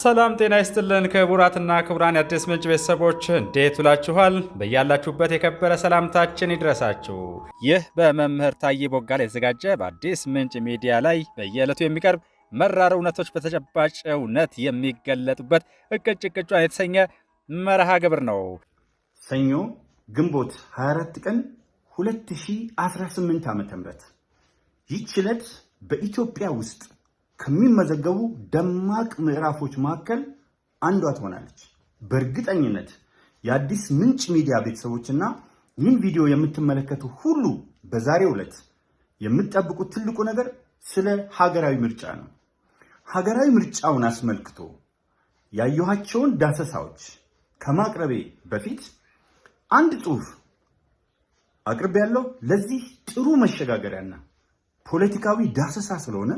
ሰላም ጤና ይስጥልን ክቡራትና ክቡራን የአዲስ ምንጭ ቤተሰቦች እንዴት ውላችኋል? በያላችሁበት የከበረ ሰላምታችን ይድረሳችሁ። ይህ በመምህር ታዬ ቦጋለ የተዘጋጀ በአዲስ ምንጭ ሚዲያ ላይ በየዕለቱ የሚቀርብ መራር እውነቶች በተጨባጭ እውነት የሚገለጡበት እቅጭ ቅጯን የተሰኘ መርሃ ግብር ነው። ሰኞ ግንቦት 24 ቀን 2018 ዓ.ም ይህች ዕለት በኢትዮጵያ ውስጥ ከሚመዘገቡ ደማቅ ምዕራፎች መካከል አንዷ ትሆናለች። በእርግጠኝነት የአዲስ ምንጭ ሚዲያ ቤተሰቦችና ይህን ቪዲዮ የምትመለከቱ ሁሉ በዛሬው ዕለት የምትጠብቁት ትልቁ ነገር ስለ ሀገራዊ ምርጫ ነው። ሀገራዊ ምርጫውን አስመልክቶ ያየኋቸውን ዳሰሳዎች ከማቅረቤ በፊት አንድ ጽሑፍ አቅርቤያለሁ። ለዚህ ጥሩ መሸጋገሪያና ፖለቲካዊ ዳሰሳ ስለሆነ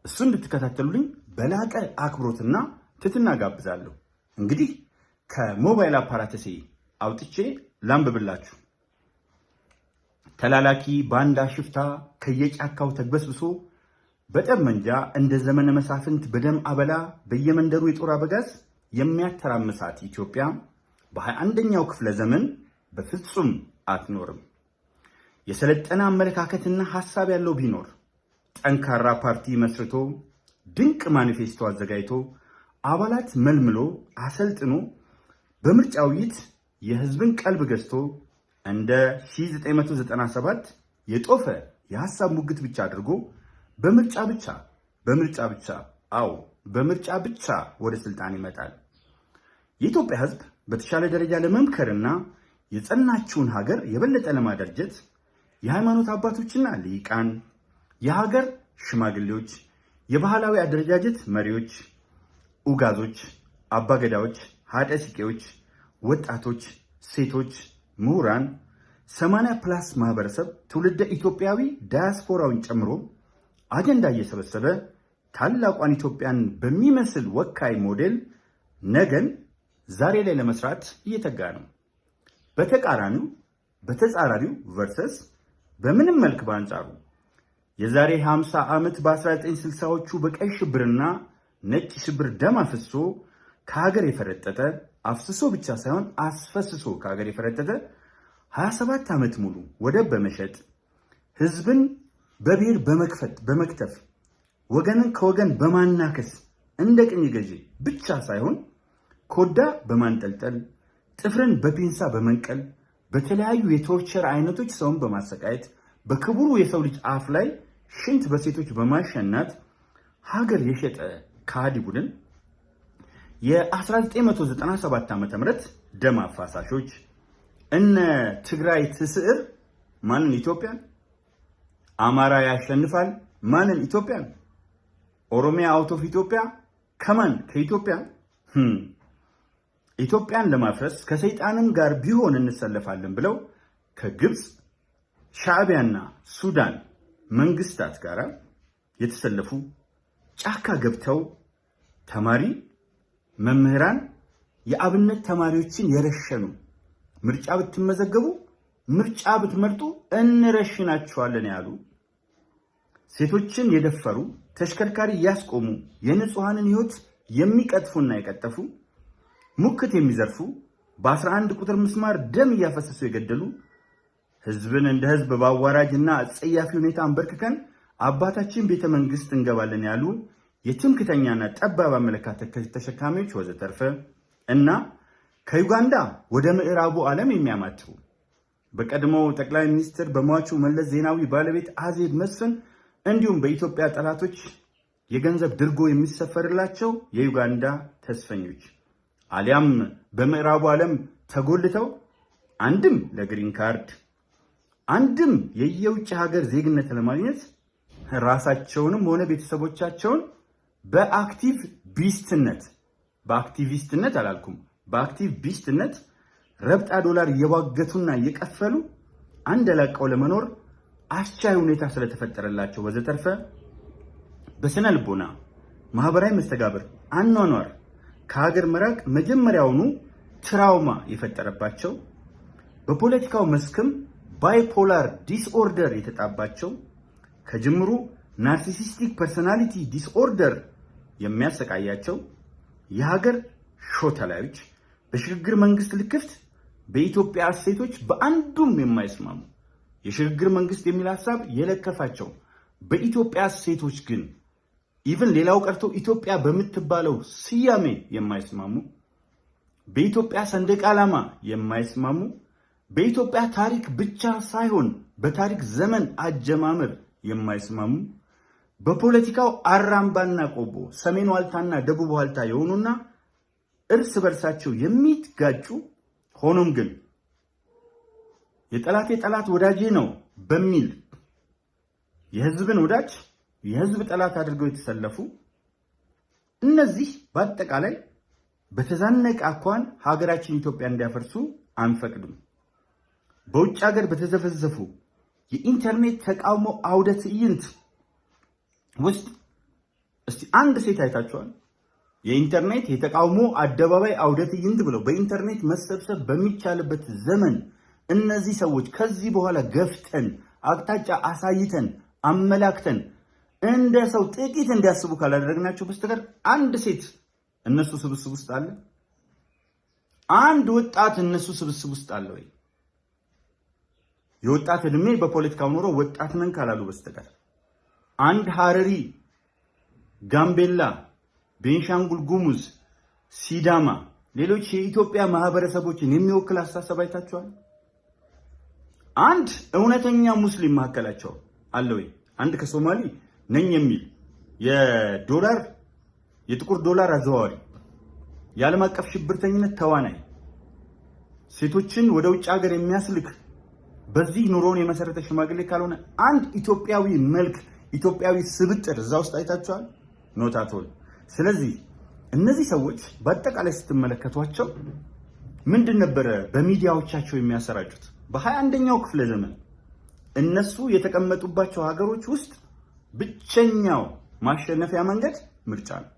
እሱ እንድትከታተሉልኝ በላቀ አክብሮትና ትህትና ጋብዛለሁ። እንግዲህ ከሞባይል አፓራተሴ አውጥቼ ላንብብላችሁ። ተላላኪ ባንዳ ሽፍታ ከየጫካው ተግበስብሶ በጠመንጃ እንደ ዘመነ መሳፍንት በደም አበላ በየመንደሩ የጦር አበጋዝ የሚያተራምሳት ኢትዮጵያ በ21ኛው ክፍለ ዘመን በፍጹም አትኖርም። የሰለጠነ አመለካከትና ሐሳብ ያለው ቢኖር ጠንካራ ፓርቲ መስርቶ ድንቅ ማኒፌስቶ አዘጋጅቶ አባላት መልምሎ አሰልጥኖ በምርጫ ውይይት የህዝብን ቀልብ ገዝቶ እንደ 1997 የጦፈ የሐሳብ ሙግት ብቻ አድርጎ በምርጫ ብቻ ወደ ስልጣን ይመጣል። የኢትዮጵያ ህዝብ በተሻለ ደረጃ ለመምከርና የጸናችውን ሀገር የበለጠ ለማደራጀት የሃይማኖት አባቶችና ሊቃን፣ የሀገር ሽማግሌዎች፣ የባህላዊ አደረጃጀት መሪዎች፣ ኡጋዞች፣ አባገዳዎች፣ ሀደሲቄዎች፣ ወጣቶች፣ ሴቶች፣ ምሁራን፣ 80+ ማህበረሰብ ትውልደ ኢትዮጵያዊ ዳያስፖራውን ጨምሮ አጀንዳ እየሰበሰበ ታላቋን ኢትዮጵያን በሚመስል ወካይ ሞዴል ነገን ዛሬ ላይ ለመስራት እየተጋ ነው። በተጻራሪው ቨርሰስ በምንም መልክ በአንጻሩ የዛሬ 50 ዓመት በ1960ዎቹ በቀይ ሽብርና ነጭ ሽብር ደም አፍሶ ከሀገር የፈረጠጠ አፍስሶ ብቻ ሳይሆን አስፈስሶ ከሀገር የፈረጠጠ 27 ዓመት ሙሉ ወደብ በመሸጥ ህዝብን በብሔር በመክተፍ ወገንን ከወገን በማናከስ እንደ ቅኝ ገዢ ብቻ ሳይሆን ኮዳ በማንጠልጠል ጥፍርን በፒንሳ በመንቀል በተለያዩ የቶርቸር አይነቶች ሰውን በማሰቃየት በክቡሩ የሰው ልጅ አፍ ላይ ሽንት በሴቶች በማሸናት ሀገር የሸጠ ከሃዲ ቡድን የ1997 ዓ.ም ደም አፋሳሾች እነ ትግራይ ትስዕር ማንን ኢትዮጵያን፣ አማራ ያሸንፋል ማንን ኢትዮጵያን፣ ኦሮሚያ አውት ኦፍ ኢትዮጵያ ከማን ከኢትዮጵያ ኢትዮጵያን ለማፍረስ ከሰይጣንም ጋር ቢሆን እንሰለፋለን ብለው ከግብፅ ሻዕቢያና ሱዳን መንግስታት ጋር የተሰለፉ ጫካ ገብተው ተማሪ መምህራን የአብነት ተማሪዎችን የረሸኑ ምርጫ ብትመዘገቡ ምርጫ ብትመርጡ እንረሽናቸዋለን ያሉ ሴቶችን የደፈሩ ተሽከርካሪ ያስቆሙ የንጹሃንን ህይወት የሚቀጥፉና የቀጠፉ ሙክት የሚዘርፉ በ11 ቁጥር ምስማር ደም እያፈሰሱ የገደሉ ህዝብን እንደ ህዝብ በአዋራጅና አጸያፊ ሁኔታ አንበርክከን አባታችን ቤተ መንግስት እንገባለን ያሉ የትምክተኛና ጠባብ አመለካከት ተሸካሚዎች ወዘተርፈ እና ከዩጋንዳ ወደ ምዕራቡ ዓለም የሚያማትሩ በቀድሞው ጠቅላይ ሚኒስትር በሟቹ መለስ ዜናዊ ባለቤት አዜብ መስፍን እንዲሁም በኢትዮጵያ ጠላቶች የገንዘብ ድርጎ የሚሰፈርላቸው የዩጋንዳ ተስፈኞች አሊያም በምዕራቡ ዓለም ተጎልተው አንድም ለግሪን ካርድ አንድም የየውጭ ሀገር ዜግነት ለማግኘት ራሳቸውንም ሆነ ቤተሰቦቻቸውን በአክቲቪስትነት ረብጣ ዶላር እየዋገቱና እየቀፈሉ አንደላቀው ለመኖር አስቻይ ሁኔታ ስለተፈጠረላቸው ወዘተርፈ በስነ ልቦና ማህበራዊ መስተጋብር አኗኗር ከሀገር መራቅ መጀመሪያውኑ ትራውማ የፈጠረባቸው በፖለቲካው መስክም ባይፖላር ዲስኦርደር የተጣባቸው ከጅምሩ ናርሲሲስቲክ ፐርሰናሊቲ ዲስኦርደር የሚያሰቃያቸው የሀገር ሾተላዮች በሽግግር መንግስት ልክፍት በኢትዮጵያ እሴቶች በአንዱም የማይስማሙ የሽግግር መንግስት የሚል ሐሳብ የለከፋቸው በኢትዮጵያ እሴቶች ግን ኢቭን ሌላው ቀርቶ ኢትዮጵያ በምትባለው ስያሜ የማይስማሙ በኢትዮጵያ ሰንደቅ ዓላማ የማይስማሙ በኢትዮጵያ ታሪክ ብቻ ሳይሆን በታሪክ ዘመን አጀማመር የማይስማሙ በፖለቲካው አራምባና ቆቦ ሰሜን ዋልታና ደቡብ ዋልታ የሆኑና እርስ በርሳቸው የሚጋጩ ሆኖም ግን የጠላቴ ጠላት ወዳጄ ነው በሚል የህዝብን ወዳጅ የህዝብ ጠላት አድርገው የተሰለፉ እነዚህ በአጠቃላይ በተዛነቀ አኳን ሀገራችን ኢትዮጵያ እንዲያፈርሱ አንፈቅድም። በውጭ ሀገር በተዘፈዘፉ የኢንተርኔት ተቃውሞ አውደ ትዕይንት ውስጥ እስቲ አንድ ሴት አይታችኋል? የኢንተርኔት የተቃውሞ አደባባይ አውደ ትዕይንት ብለው በኢንተርኔት መሰብሰብ በሚቻልበት ዘመን እነዚህ ሰዎች ከዚህ በኋላ ገፍተን አቅጣጫ አሳይተን አመላክተን እንደ ሰው ጥቂት እንዲያስቡ ካላደረግናቸው በስተቀር አንድ ሴት እነሱ ስብስብ ውስጥ አለ? አንድ ወጣት እነሱ ስብስብ ውስጥ አለ ወይ? የወጣት እድሜ በፖለቲካው ኖሮ ወጣት ነን ካላሉ በስተቀር አንድ ሐረሪ፣ ጋምቤላ፣ ቤንሻንጉል ጉሙዝ፣ ሲዳማ፣ ሌሎች የኢትዮጵያ ማህበረሰቦችን የሚወክል አስተሳሰብ አይታችኋል? አንድ እውነተኛ ሙስሊም መካከላቸው አለ ወይ? አንድ ከሶማሊ ነኝ የሚል የጥቁር ዶላር አዘዋዋሪ፣ የዓለም አቀፍ ሽብርተኝነት ተዋናይ፣ ሴቶችን ወደ ውጭ ሀገር የሚያስልክ በዚህ ኑሮውን የመሰረተ ሽማግሌ ካልሆነ አንድ ኢትዮጵያዊ መልክ ኢትዮጵያዊ ስብጥር እዛ ውስጥ አይታችኋል? ኖታቶል። ስለዚህ እነዚህ ሰዎች በአጠቃላይ ስትመለከቷቸው ምንድን ነበረ በሚዲያዎቻቸው የሚያሰራጩት? በ21ኛው ክፍለ ዘመን እነሱ የተቀመጡባቸው ሀገሮች ውስጥ ብቸኛው ማሸነፊያ መንገድ ምርጫ ነው።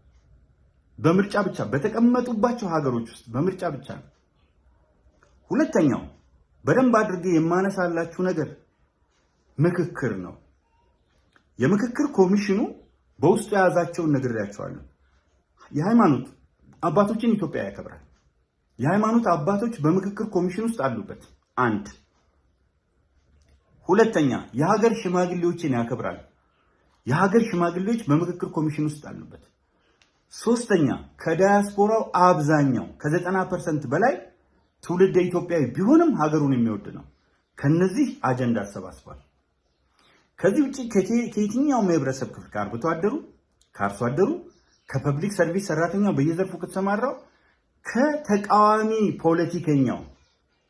በምርጫ ብቻ በተቀመጡባቸው ሀገሮች ውስጥ በምርጫ ብቻ ነው። ሁለተኛው በደንብ አድርጌ የማነሳላችሁ ነገር ምክክር ነው። የምክክር ኮሚሽኑ በውስጡ የያዛቸውን ነግሬያቸዋለሁ። የሃይማኖት አባቶችን ኢትዮጵያ ያከብራል። የሃይማኖት አባቶች በምክክር ኮሚሽን ውስጥ አሉበት። አንድ ሁለተኛ የሀገር ሽማግሌዎችን ያከብራል። የሀገር ሽማግሌዎች በምክክር ኮሚሽን ውስጥ አሉበት። ሶስተኛ ከዳያስፖራው አብዛኛው ከ90% በላይ ትውልደ ኢትዮጵያዊ ቢሆንም ሀገሩን የሚወድ ነው። ከነዚህ አጀንዳ አሰባስቧል። ከዚህ ውጪ ከየትኛውም የህብረተሰብ ክፍል ከአርብቶ አደሩ፣ ከአርሶ አደሩ፣ ከፐብሊክ ሰርቪስ ሰራተኛው በየዘርፉ ከተሰማራው ከተቃዋሚ ፖለቲከኛው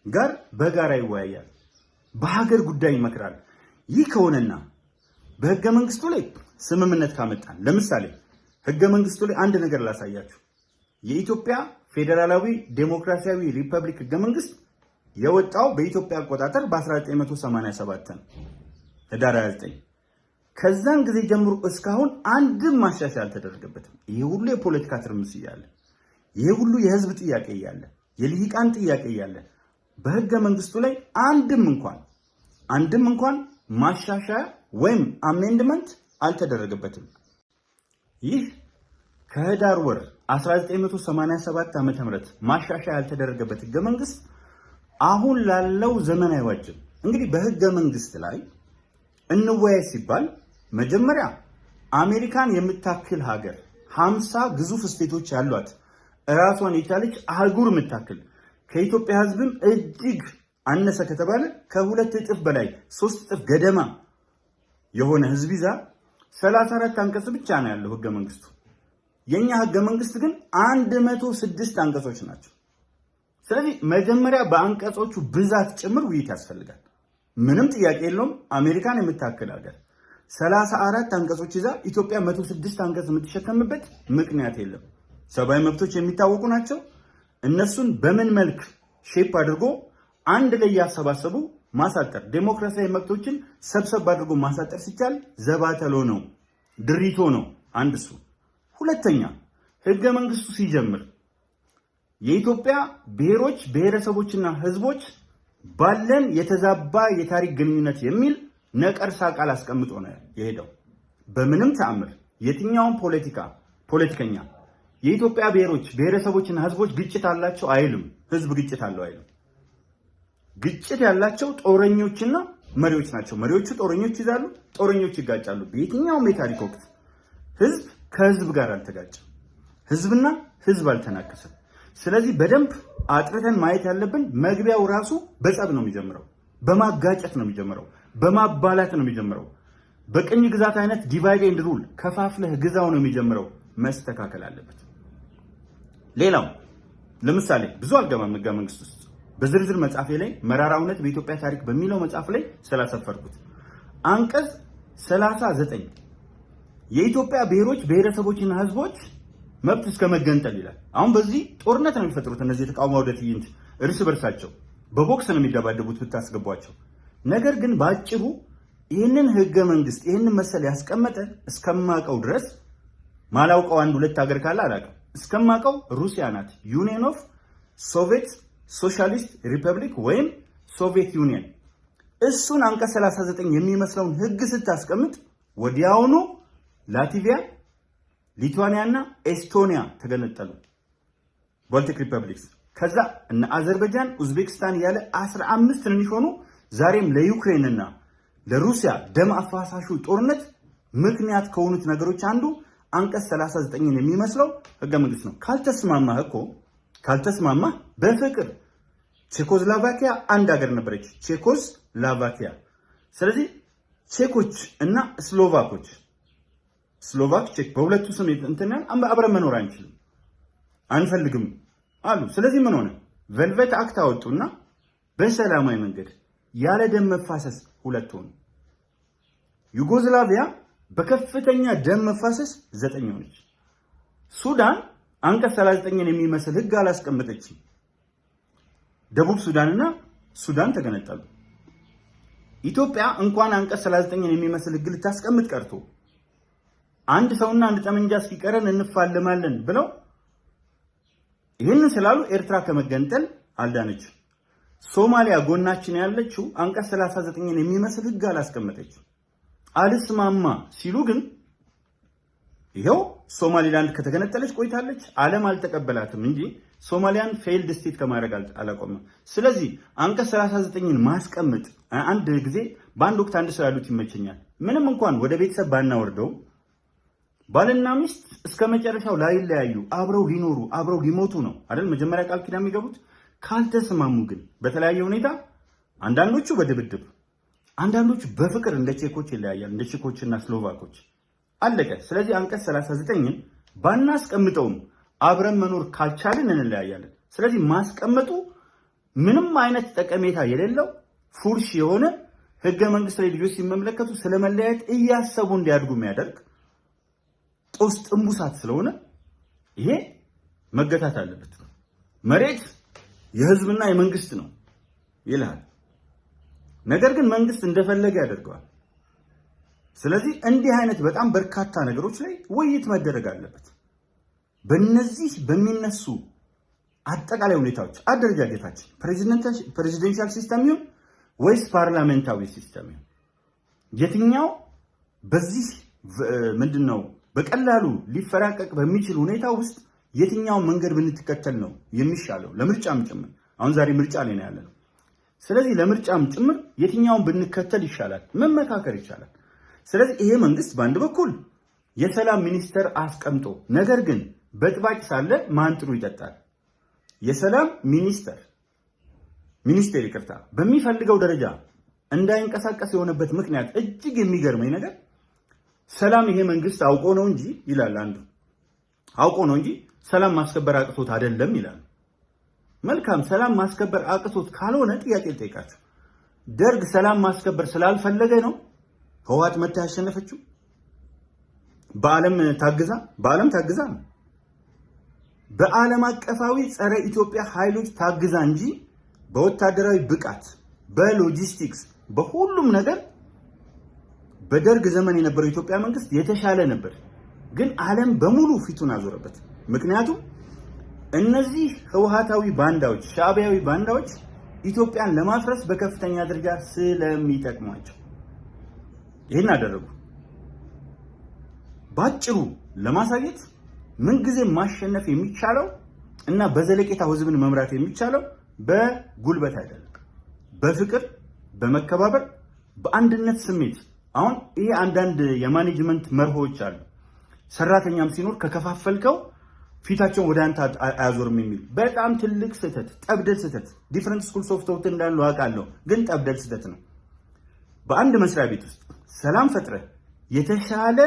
ጋር በጋራ ይወያያል። በሀገር ጉዳይ ይመክራል። ይህ ከሆነና በህገ መንግስቱ ላይ ስምምነት ካመጣን ለምሳሌ ህገ መንግስቱ ላይ አንድ ነገር ላሳያችሁ። የኢትዮጵያ ፌዴራላዊ ዴሞክራሲያዊ ሪፐብሊክ ህገ መንግስት የወጣው በኢትዮጵያ አቆጣጠር በ1987 ነው፣ ህዳር 29። ከዛን ጊዜ ጀምሮ እስካሁን አንድም ማሻሻያ አልተደረገበትም። ይሄ ሁሉ የፖለቲካ ትርምስ እያለ፣ ይሄ ሁሉ የህዝብ ጥያቄ እያለ፣ የልሂቃን ጥያቄ እያለ በህገ መንግስቱ ላይ አንድም እንኳን ማሻሻያ ወይም አሜንድመንት አልተደረገበትም። ይህ ከህዳር ወር 1987 ዓ.ም ማሻሻያ ያልተደረገበት ህገ መንግስት አሁን ላለው ዘመን አይዋጅም። እንግዲህ በህገ መንግስት ላይ እንወያይ ሲባል መጀመሪያ አሜሪካን የምታክል ሀገር 50 ግዙፍ ስቴቶች ያሏት ራሷን የቻለች አህጉር የምታክል ከኢትዮጵያ ህዝብም እጅግ አነሰ ከተባለ ከሁለት እጥፍ በላይ 3 እጥፍ ገደማ የሆነ ህዝብ ይዛ 34 አንቀጽ ብቻ ነው ያለው ህገ መንግስቱ። የኛ ህገ መንግስት ግን 106 አንቀጾች ናቸው። ስለዚህ መጀመሪያ በአንቀጾቹ ብዛት ጭምር ውይይት ያስፈልጋል። ምንም ጥያቄ የለውም። አሜሪካን የምታክል ሀገር 34 አንቀጾች ይዛ ኢትዮጵያ 106 አንቀጽ የምትሸከምበት ምክንያት የለም። ሰብአዊ መብቶች የሚታወቁ ናቸው። እነሱን በምን መልክ ሼፕ አድርጎ አንድ ላይ ያሰባሰቡ ማሳጠር፣ ዴሞክራሲያዊ መብቶችን ሰብሰብ አድርጎ ማሳጠር ሲቻል ዘባተሎ ነው፣ ድሪቶ ነው። አንድ እሱ። ሁለተኛ ህገ መንግስቱ ሲጀምር የኢትዮጵያ ብሔሮች ብሔረሰቦችና ህዝቦች ባለን የተዛባ የታሪክ ግንኙነት የሚል ነቀርሳ ቃል አስቀምጦ ነው የሄደው። በምንም ተአምር የትኛውም ፖለቲከኛ የኢትዮጵያ ብሔሮች ብሔረሰቦችና ህዝቦች ግጭት አላቸው አይልም። ህዝብ ግጭት አለው አይልም። ግጭት ያላቸው ጦረኞችና መሪዎች ናቸው። መሪዎቹ ጦረኞች ይዛሉ፣ ጦረኞች ይጋጫሉ። በየትኛውም የታሪክ ወቅት ህዝብ ከህዝብ ጋር አልተጋጨም። ህዝብና ህዝብ አልተናከሰም። ስለዚህ በደንብ አጥርተን ማየት ያለብን መግቢያው ራሱ በጸብ ነው የሚጀምረው፣ በማጋጨት ነው የሚጀምረው፣ በማባላት ነው የሚጀምረው። በቅኝ ግዛት አይነት ዲቫይድ ኤንድ ሩል ከፋፍለህ ግዛው ነው የሚጀምረው። መስተካከል አለበት። ሌላው ለምሳሌ ብዙ አልገባም ህገ መንግስት ውስጥ በዝርዝር መጽሐፌ ላይ መራራ እውነት በኢትዮጵያ ታሪክ በሚለው መጽሐፍ ላይ ስላሰፈርኩት አንቀጽ 39 የኢትዮጵያ ብሔሮች ብሔረሰቦችና ህዝቦች መብት እስከ መገንጠል ይላል። አሁን በዚህ ጦርነት ነው የሚፈጥሩት እነዚህ የተቃውሞ ወደ ትዕይንት እርስ በርሳቸው በቦክስ ነው የሚደባደቡት ብታስገቧቸው። ነገር ግን ባጭሩ ይህንን ህገ መንግስት ይህንን መሰል ያስቀመጠ እስከማቀው ድረስ ማላውቀው አንድ ሁለት ሀገር ካለ አላውቅም። እስከማቀው ሩሲያ ናት። ዩኒየን ኦፍ ሶቪየት ሶሻሊስት ሪፐብሊክ ወይም ሶቪየት ዩኒየን። እሱን አንቀጽ 39 የሚመስለውን ህግ ስታስቀምጥ ወዲያውኑ ላትቪያ፣ ሊቱዋኒያ እና ኤስቶኒያ ተገነጠሉ፣ ባልቲክ ሪፐብሊክስ። ከዛ እነ አዘርባይጃን፣ ኡዝቤክስታን ያለ 15 ትንንሽ ሆኑ። ዛሬም ለዩክሬን እና ለሩሲያ ደም አፋሳሹ ጦርነት ምክንያት ከሆኑት ነገሮች አንዱ አንቀጽ 39ን የሚመስለው ህገ መንግስት ነው። ካልተስማማህ በፍቅር ቼኮስሎቫኪያ አንድ ሀገር ነበረች፣ ቼኮስሎቫኪያ። ስለዚህ ቼኮች እና ስሎቫኮች ስሎቫክ ቼክ በሁለቱ ስም እንትናን አብረን መኖር አንችልም አንፈልግም አሉ። ስለዚህ ምን ሆነ? ቬልቬት አክት አወጡና በሰላማዊ መንገድ ያለ ደም መፋሰስ ሁለት ሆኑ። ዩጎዝላቪያ በከፍተኛ ደም መፋሰስ 9 ሆነች። ሱዳን አንቀጽ 39ን የሚመስል ህግ አላስቀመጠችም። ደቡብ ሱዳንና ሱዳን ተገነጠሉ። ኢትዮጵያ እንኳን አንቀጽ 39ን የሚመስል ህግ ልታስቀምጥ ቀርቶ አንድ ሰውና አንድ ጠመንጃ እስኪቀረን እንፋለማለን ብለው ይህንን ስላሉ ኤርትራ ከመገንጠል አልዳነች። ሶማሊያ ጎናችን ያለችው አንቀጽ 39ን የሚመስል ህግ አላስቀመጠች። አልስማማ ሲሉ ግን ይሄው ሶማሊላንድ ከተገነጠለች ቆይታለች። ዓለም አልተቀበላትም እንጂ ሶማሊያን ፌይልድ ስቴት ከማድረግ አላቆመም። ስለዚህ አንቀጽ 39ን ማስቀመጥ አንድ ጊዜ በአንድ ወቅት አንድ ሰው ያሉት ይመቸኛል። ምንም እንኳን ወደ ቤተሰብ ባናወርደው ባልና ሚስት እስከ መጨረሻው ላይለያዩ አብረው ሊኖሩ አብረው ሊሞቱ ነው አይደል መጀመሪያ ቃል ኪዳን የሚገቡት። ካልተስማሙ ግን በተለያየ ሁኔታ አንዳንዶቹ በድብድብ አንዳንዶቹ በፍቅር እንደ ቼኮች ይለያያል፣ እንደ ቼኮችና ስሎቫኮች አለቀ። ስለዚህ አንቀጽ 39ን ባናስቀምጠውም አብረን መኖር ካልቻልን እንለያያለን። ስለዚህ ማስቀመጡ ምንም አይነት ጠቀሜታ የሌለው ፉርሽ የሆነ ህገ መንግስት ላይ ልጆች ሲመለከቱ ስለመለያየት እያሰቡ እንዲያድጉ የሚያደርግ ጦስ ጥንቡሳት ስለሆነ ይሄ መገታት አለበት። መሬት የህዝብና የመንግስት ነው ይላል። ነገር ግን መንግስት እንደፈለገ ያደርገዋል። ስለዚህ እንዲህ አይነት በጣም በርካታ ነገሮች ላይ ውይይት መደረግ አለበት። በእነዚህ በሚነሱ አጠቃላይ ሁኔታዎች አደረጃጀታችን ፕሬዚደንሻል ሲስተም ይሁን ወይስ ፓርላሜንታዊ ሲስተም ይሁን የትኛው በዚህ ምንድነው በቀላሉ ሊፈራቀቅ በሚችል ሁኔታ ውስጥ የትኛው መንገድ ብንተከተል ነው የሚሻለው? ለምርጫም ጭምር አሁን ዛሬ ምርጫ ላይ ነው ያለነው። ስለዚህ ለምርጫም ጭምር የትኛውን ብንከተል ይሻላል? መመካከር ይቻላል። ስለዚህ ይሄ መንግስት በአንድ በኩል የሰላም ሚኒስተር አስቀምጦ ነገር ግን በጥባጭ ሳለ ማን ጥሩ ይጠጣል? የሰላም ሚኒስቴር ይቅርታ በሚፈልገው ደረጃ እንዳይንቀሳቀስ የሆነበት ምክንያት እጅግ የሚገርመኝ ነገር ሰላም ይሄ መንግስት አውቆ ነው እንጂ ይላል አንዱ፣ አውቆ ነው እንጂ ሰላም ማስከበር አቅቶት አይደለም ይላል። መልካም ሰላም ማስከበር አቅቶት ካልሆነ ጥያቄ ልጠይቃችሁ። ደርግ ሰላም ማስከበር ስላልፈለገ ነው ህወሓት መታ ያሸነፈችው? በዓለም ታግዛ ነው። በዓለም አቀፋዊ ጸረ ኢትዮጵያ ኃይሎች ታግዛ እንጂ በወታደራዊ ብቃት፣ በሎጂስቲክስ፣ በሁሉም ነገር በደርግ ዘመን የነበረው ኢትዮጵያ መንግስት የተሻለ ነበር። ግን ዓለም በሙሉ ፊቱን አዞረበት። ምክንያቱም እነዚህ ህወሓታዊ ባንዳዎች፣ ሻዕቢያዊ ባንዳዎች ኢትዮጵያን ለማፍረስ በከፍተኛ ደረጃ ስለሚጠቅሟቸው ይህን አደረጉ። ባጭሩ ለማሳየት ምንጊዜ ማሸነፍ የሚቻለው እና በዘለቄታው ህዝብን መምራት የሚቻለው በጉልበት አይደለም፣ በፍቅር፣ በመከባበር፣ በአንድነት ስሜት። አሁን ይሄ አንዳንድ የማኔጅመንት መርሆች አሉ። ሰራተኛም ሲኖር ከከፋፈልከው ፊታቸውን ወደ አንተ አያዞርም የሚል በጣም ትልቅ ስህተት፣ ጠብደል ስህተት። ዲፈረንት ስኩልስ ኦፍ ቶት እንዳሉ አውቃለሁ፣ ግን ጠብደል ስህተት ነው። በአንድ መስሪያ ቤት ውስጥ ሰላም ፈጥረህ የተሻለ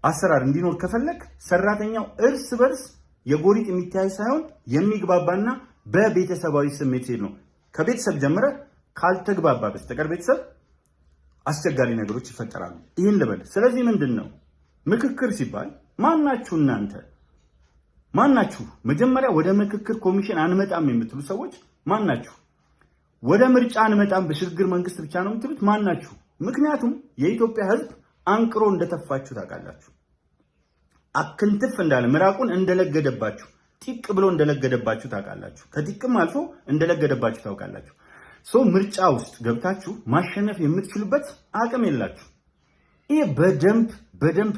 አሰራር እንዲኖር ከፈለክ ሰራተኛው እርስ በርስ የጎሪጥ የሚታይ ሳይሆን የሚግባባና በቤተሰባዊ ስሜት ሲሄድ ነው። ከቤተሰብ ጀምረህ ካልተግባባ በስተቀር ቤተሰብ አስቸጋሪ ነገሮች ይፈጠራሉ። ይህን ልበል። ስለዚህ ምንድን ነው ምክክር ሲባል ማናችሁ እናንተ ማናችሁ? መጀመሪያ ወደ ምክክር ኮሚሽን አንመጣም የምትሉ ሰዎች ማናችሁ? ወደ ምርጫ አንመጣም በሽግግር መንግስት ብቻ ነው የምትሉት ማናችሁ? ምክንያቱም የኢትዮጵያ ህዝብ አንቅሮ እንደተፋችሁ ታውቃላችሁ። አክንትፍ እንዳለ ምራቁን እንደለገደባችሁ፣ ጢቅ ብሎ እንደለገደባችሁ ታውቃላችሁ። ከጢቅም አልፎ እንደለገደባችሁ ታውቃላችሁ። ምርጫ ውስጥ ገብታችሁ ማሸነፍ የምትችሉበት አቅም የላችሁ። ይሄ በደንብ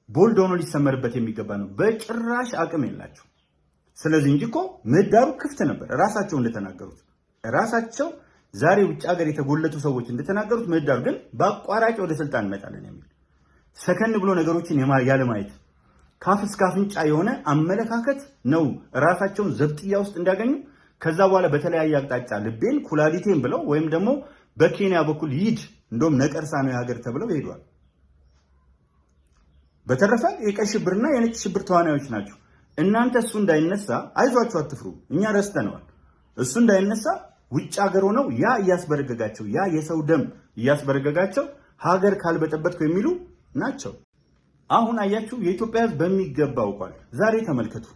ቦልድ ሆኖ ሊሰመርበት የሚገባ ነው። በጭራሽ አቅም የላችሁ። ስለዚህ እንጂ እኮ ምህዳሩ ክፍት ነበር። ራሳቸው እንደተናገሩት ራሳቸው ዛሬ ውጭ ሀገር የተጎለቱ ሰዎች እንደተናገሩት ምህዳሩ ግን በአቋራጭ ወደ ስልጣን እንመጣለን የሚል ሰከን ብሎ ነገሮችን ያለማየት ካፍ እስከ አፍንጫ የሆነ አመለካከት ነው ራሳቸውን ዘብጥያ ውስጥ እንዲያገኙ ከዛ በኋላ በተለያየ አቅጣጫ ልቤን ኩላሊቴን ብለው ወይም ደግሞ በኬንያ በኩል ይድ እንደውም ነቀርሳ ነው የሀገር ተብለው ሄዷል። በተረፈ የቀይ ሽብርና የነጭ ሽብር ተዋናዮች ናቸው። እናንተ እሱ እንዳይነሳ አይዟችሁ አትፍሩ፣ እኛ ረስተነዋል። እሱ እንዳይነሳ ውጭ ሀገር ሆነው ያ እያስበረገጋቸው ያ የሰው ደም እያስበረገጋቸው ሀገር ካልበጠበጥኩ የሚሉ ናቸው። አሁን አያችሁ የኢትዮጵያ ሕዝብ በሚገባ አውቋል። ዛሬ ተመልከቱ።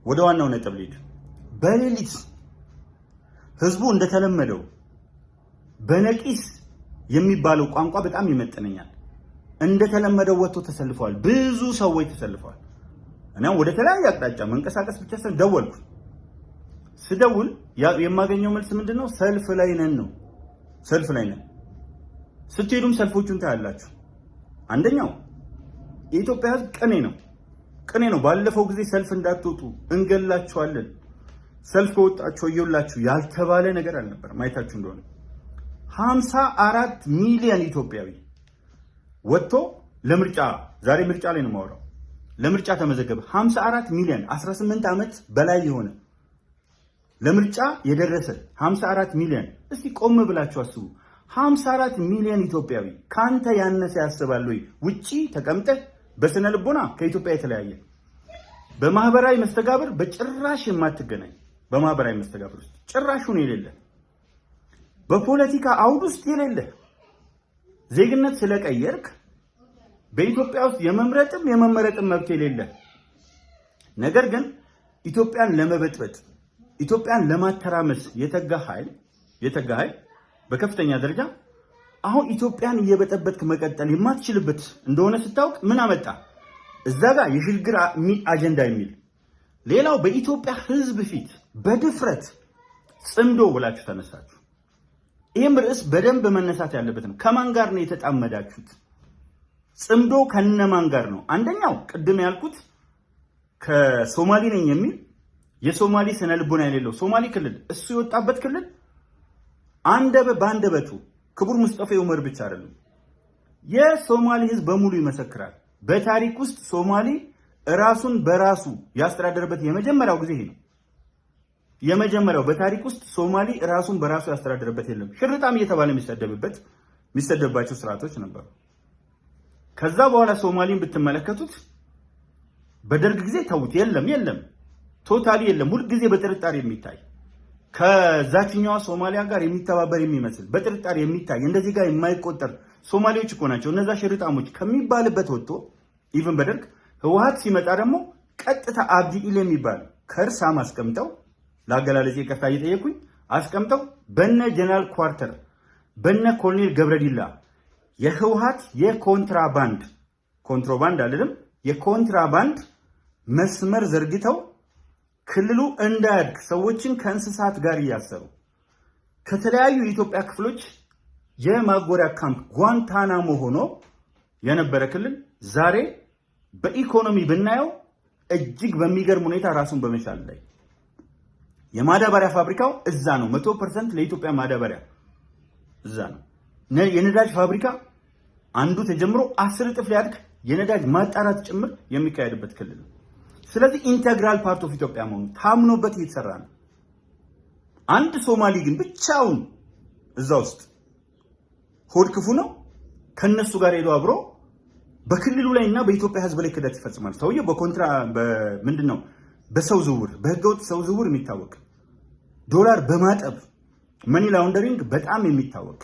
ወደ ዋናው ነጥብ ልሂድ። በሌሊት ህዝቡ እንደተለመደው በነቂስ የሚባለው ቋንቋ በጣም ይመጥነኛል። እንደተለመደው ወጥቶ ተሰልፈዋል። ብዙ ሰዎች ተሰልፈዋል። እና ወደ ተለያየ አቅጣጫ መንቀሳቀስ ብቻ ሳይሆን ደወልኩ። ስደውል የማገኘው መልስ ምንድነው? ሰልፍ ላይ ነን ነው። ሰልፍ ላይ ነን። ስትሄዱም ሰልፎቹን ታያላችሁ። አንደኛው የኢትዮጵያ ህዝብ ቅኔ ነው። ባለፈው ጊዜ ሰልፍ እንዳትወጡ እንገላችኋለን፣ ሰልፍ ከወጣችሁ እየውላችሁ ያልተባለ ነገር አልነበረም። አይታችሁ እንደሆነ 54 ሚሊዮን ኢትዮጵያዊ ወጥቶ ለምርጫ ዛሬ ምርጫ ላይ ነው የማወራው ለምርጫ ተመዘገበ። 54 ሚሊዮን 18 ዓመት በላይ የሆነ ለምርጫ የደረሰ 54 ሚሊዮን። እስቲ ቆም ብላችሁ አስቡ። 54 ሚሊዮን ኢትዮጵያዊ ካንተ ያነሰ ያስባል ወይ? ውጪ ተቀምጠህ በስነ ልቦና ከኢትዮጵያ የተለያየ በማህበራዊ መስተጋብር በጭራሽ የማትገናኝ በማህበራዊ መስተጋብር ውስጥ ጭራሹን የሌለ በፖለቲካ አውድ ውስጥ የሌለ ዜግነት ስለቀየርክ በኢትዮጵያ ውስጥ የመምረጥም የመመረጥም መብት የሌለ ነገር ግን ኢትዮጵያን ለመበጥበጥ ኢትዮጵያን ለማተራመስ የተጋ ኃይል በከፍተኛ ደረጃ አሁን ኢትዮጵያን እየበጠበጥክ መቀጠል የማትችልበት እንደሆነ ስታውቅ ምን አመጣ? እዛ ጋር የሽግግር አጀንዳ የሚል ሌላው በኢትዮጵያ ሕዝብ ፊት በድፍረት ጽምዶ ብላችሁ ተነሳችሁ። ይህም ርዕስ በደንብ መነሳት ያለበት ነው። ከማን ጋር ነው የተጣመዳችሁት? ጽምዶ ከነማን ጋር ነው? አንደኛው ቅድም ያልኩት ከሶማሊ ነኝ የሚል የሶማሊ ስነ ልቦና የሌለው ሶማሊ ክልል እሱ የወጣበት ክልል በአንደበቱ ክቡር ሙስጠፌ ዑመር ብቻ አይደለም፣ የሶማሊ ህዝብ በሙሉ ይመሰክራል። በታሪክ ውስጥ ሶማሊ ራሱን በራሱ ያስተዳደረበት የመጀመሪያው ጊዜ ነው። የመጀመሪያው በታሪክ ውስጥ ሶማሊ ራሱን በራሱ ያስተዳደረበት የለም። ሽርጣም እየተባለ የሚሰደብባቸው ስርዓቶች ነበሩ። ከዛ በኋላ ሶማሊን ብትመለከቱት በደርግ ጊዜ ተውት፣ የለም ቶታሊ የለም። ሁልጊዜ በጥርጣሬ የሚታይ ከዛችኛዋ ሶማሊያ ጋር የሚተባበር የሚመስል በጥርጣሬ የሚታይ እንደዚህ ጋር የማይቆጠር ሶማሌዎች እኮ ናቸው እነዛ ሽርጣሞች ከሚባልበት ወጥቶ ኢቭን በደርግ ህወሓት ሲመጣ ደግሞ ቀጥታ አብዲ ኢሌ የሚባል ከርሳም አስቀምጠው ለአገላለጽ ይቅርታ እየጠየኩኝ አስቀምጠው በነ ጀነራል ኳርተር በነ ኮሎኔል ገብረዲላ የህወሓት ኮንትሮባንድ አይደለም የኮንትራባንድ መስመር ዘርግተው ክልሉ እንዳያድግ ሰዎችን ከእንስሳት ጋር እያሰሩ ከተለያዩ የኢትዮጵያ ክፍሎች የማጎሪያ ካምፕ ጓንታናሞ ሆኖ የነበረ ክልል ዛሬ በኢኮኖሚ ብናየው እጅግ በሚገርም ሁኔታ ራሱን በመቻል ላይ የማዳበሪያ ፋብሪካው እዛ ነው። 100% ለኢትዮጵያ ማዳበሪያ እዛ ነው። የነዳጅ ፋብሪካ አንዱ ተጀምሮ 10 እጥፍ ሊያድግ የነዳጅ ማጣራት ጭምር የሚካሄድበት ክልል ነው። ስለዚህ ኢንተግራል ፓርት ኦፍ ኢትዮጵያ መሆኑ ታምኖበት እየተሰራ ነው። አንድ ሶማሊ ግን ብቻውን እዛ ውስጥ ሆድ ክፉ ነው። ከነሱ ጋር ሄዶ አብሮ በክልሉ ላይና በኢትዮጵያ ሕዝብ ላይ ክደት ይፈጽማል። ሰውየው ምንድነው በሰው ዝውውር፣ በህገወጥ ሰው ዝውውር የሚታወቅ ዶላር በማጠብ መኒ ላውንደሪንግ በጣም የሚታወቅ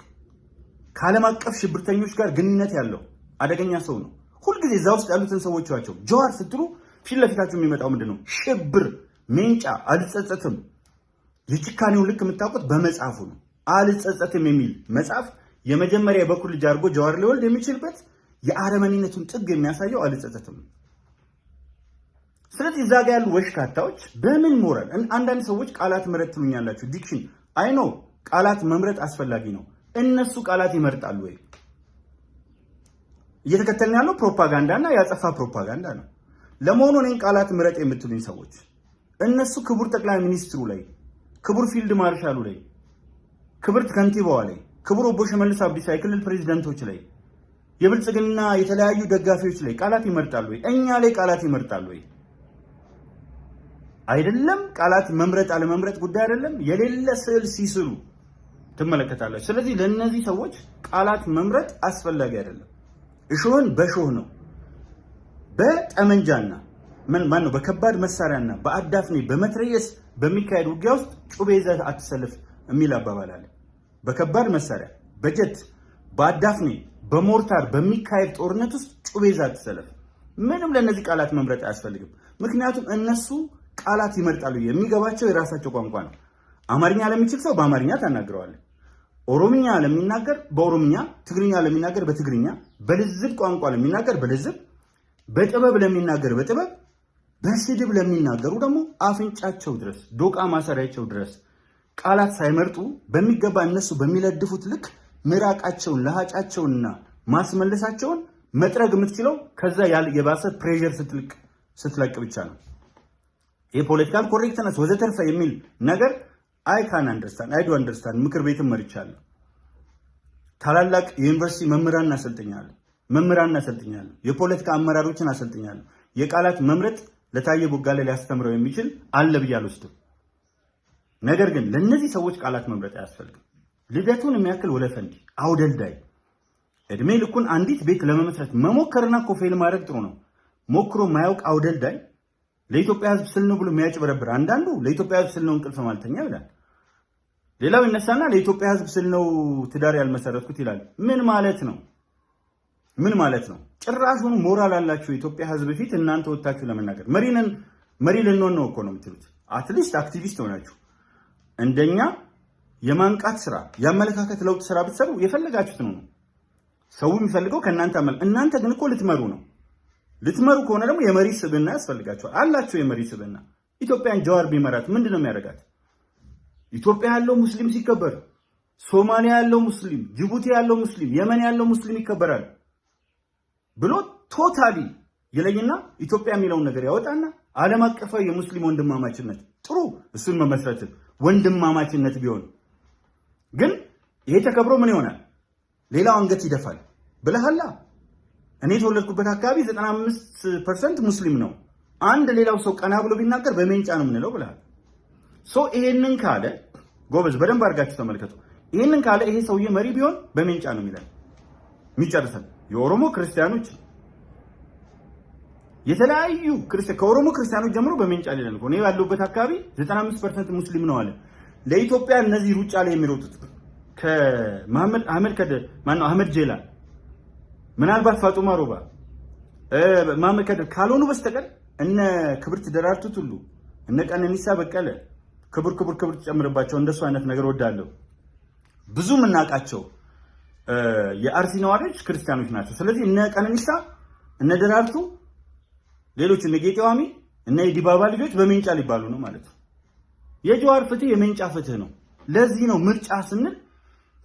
ከዓለም አቀፍ ሽብርተኞች ጋር ግንኙነት ያለው አደገኛ ሰው ነው። ሁልጊዜ እዛ ውስጥ ያሉትን ሰዎቻቸው ጀዋር ስትሉ ፊት ለፊታችሁ የሚመጣው ምንድነው? ሽብር፣ ሜንጫ፣ አልጸጸትም። የጭካኔውን ልክ የምታውቁት በመጽሐፉ ነው። አልጸጸትም የሚል መጽሐፍ የመጀመሪያ የበኩር ልጅ አድርጎ ጀዋር ሊወልድ የሚችልበት የአረመኔነቱን ጥግ የሚያሳየው አልጸጸትም። ስለዚህ እዛ ጋር ያሉ ወሽካታዎች በምን ሞራል አንዳንድ ሰዎች ቃላት ምረጥ ትሉኛላችሁ። ዲክሽን አይ ነው ቃላት መምረጥ አስፈላጊ ነው። እነሱ ቃላት ይመርጣሉ ወይ? እየተከተልን ያለው ፕሮፓጋንዳና ያጸፋ ፕሮፓጋንዳ ነው። ለመሆኑ እኔን ቃላት ምረጥ የምትሉኝ ሰዎች እነሱ ክቡር ጠቅላይ ሚኒስትሩ ላይ፣ ክቡር ፊልድ ማርሻሉ ላይ፣ ክብርት ከንቲባዋ ላይ፣ ክቡር ኦቦ ሽመልስ አብዲሳ የክልል ፕሬዝዳንቶች ላይ፣ የብልጽግና የተለያዩ ደጋፊዎች ላይ ቃላት ይመርጣሉ ወይ? እኛ ላይ ቃላት ይመርጣሉ ወይ? አይደለም። ቃላት መምረጥ አለመምረጥ ጉዳይ አይደለም። የሌለ ስዕል ሲስሉ ትመለከታላችሁ። ስለዚህ ለነዚህ ሰዎች ቃላት መምረጥ አስፈላጊ አይደለም። እሾህን በሾህ ነው። በጠመንጃና ማን ነው በከባድ መሳሪያና በአዳፍኔ በመትረየስ በሚካሄድ ውጊያ ውስጥ ጩቤ ይዘህ አትሰልፍ የሚል አባባል አለ። በከባድ መሳሪያ በጀት በአዳፍኔ በሞርታር በሚካሄድ ጦርነት ውስጥ ጩቤ ይዘህ አትሰልፍ። ምንም ለነዚህ ቃላት መምረጥ አያስፈልግም። ምክንያቱም እነሱ ቃላት ይመርጣሉ። የሚገባቸው የራሳቸው ቋንቋ ነው። አማርኛ ለሚችል ሰው በአማርኛ ታናግረዋለህ። ኦሮምኛ ለሚናገር በኦሮምኛ፣ ትግርኛ ለሚናገር በትግርኛ፣ በልዝብ ቋንቋ ለሚናገር በልዝብ፣ በጥበብ ለሚናገር በጥበብ፣ በስድብ ለሚናገሩ ደግሞ አፍንጫቸው ድረስ ዶቃ ማሰሪያቸው ድረስ ቃላት ሳይመርጡ በሚገባ እነሱ በሚለድፉት ልክ ምራቃቸውን ለሃጫቸውንና ማስመለሳቸውን መጥረግ የምትችለው ከዛ የባሰ ፕሬሸር ስትለቅ ብቻ ነው። የፖለቲካል ኮሬክትነስ ወዘተርፈ የሚል ነገር አይ ካን አንደርስታንድ አይ ዱ አንደርስታንድ። ምክር ቤትም መርቻለሁ። ታላላቅ የዩኒቨርሲቲ መምህራን አሰልጥኛለሁ። የፖለቲካ አመራሮችን አሰልጥኛለሁ። የቃላት መምረጥ ለታየ ቦጋለ ሊያስተምረው የሚችል አለ ብዬ አልወስድም። ነገር ግን ለነዚህ ሰዎች ቃላት መምረጥ አያስፈልግም። ልደቱን የሚያክል ወለፈንዲ አውደልዳይ እድሜ ልኩን አንዲት ቤት ለመመስረት መሞከርና ኮፌል ማድረግ ጥሩ ነው። ሞክሮ ማያውቅ አውደልዳይ ለኢትዮጵያ ሕዝብ ስል ነው ብሎ የሚያጭበረብር አንዳንዱ ለኢትዮጵያ ሕዝብ ስል ነው እንቅልፍ ማልተኛ ይላል። ሌላው ይነሳና ለኢትዮጵያ ሕዝብ ስል ነው ትዳር ያልመሰረትኩት ይላል። ምን ማለት ነው? ጭራሹን ሞራል አላችሁ የኢትዮጵያ ሕዝብ ፊት እናንተ ወጣችሁ ለመናገር መሪ ልንሆን ነው እኮ ነው የምትሉት። አትሊስት አክቲቪስት ሆናችሁ እንደኛ የማንቃት ስራ የአመለካከት ለውጥ ስራ ብትሰሩ የፈለጋችሁት ነው። ሰው የሚፈልገው ከእናንተ እናንተ ግን እኮ ልትመሩ ነው። ልትመሩ ከሆነ ደግሞ የመሪ ስብዕና ያስፈልጋቸዋል። አላቸው የመሪ ስብዕና። ኢትዮጵያን ጀዋር ቢመራት ምንድነው የሚያደርጋት? ኢትዮጵያ ያለው ሙስሊም ሲከበር፣ ሶማሊያ ያለው ሙስሊም፣ ጅቡቲ ያለው ሙስሊም፣ የመን ያለው ሙስሊም ይከበራል ብሎ ቶታሊ ይለይና ኢትዮጵያ የሚለውን ነገር ያወጣና ዓለም አቀፋዊ የሙስሊም ወንድማማችነት ጥሩ እሱን መመስረት ወንድማማችነት ቢሆን ግን ይሄ ተከብሮ ምን ይሆናል? ሌላው አንገት ይደፋል ብለሃላ። እኔ የተወለድኩበት አካባቢ 95% ሙስሊም ነው። አንድ ሌላው ሰው ቀና ብሎ ቢናገር በሜንጫ ነው የምንለው ብለሃል። ይሄንን ካለ ጎበዝ በደንብ አድርጋችሁ ተመልከቱ። ይሄንን ካለ ይሄ ሰውዬ መሪ ቢሆን በሜንጫ ነው የሚለን የሚጨርሰን። የኦሮሞ ክርስቲያኖች የተለያዩ ከኦሮሞ ክርስቲያኖች ጀምሮ በሜንጫ ሊለን እኔ ያለሁበት አካባቢ 95% ሙስሊም ነው አለ። ለኢትዮጵያ እነዚህ ሩጫ ላይ የሚሮጡት ከመሐመድ አህመድ ጄላ ምናልባት ፋጡማ ሮባ መሐመድ ከድር ካልሆኑ በስተቀር እነ ክብርት ደራርቱ ቱሉ እነ ቀነኒሳ በቀለ ክብር ተጨምርባቸው እንደሱ አይነት ነገር ወዳለው ብዙ ምናቃቸው የአርሲ ነዋሪዎች ክርስቲያኖች ናቸው። ስለዚህ እነ ቀነኒሳ እነ ደራርቱ ሌሎች እነ ጌጤዋሚ እነ ዲባባ ልጆች በሜንጫ ሊባሉ ነው ማለት ነው። የጀዋር ፍትህ የሜንጫ ፍትህ ነው። ለዚህ ነው ምርጫ ስንል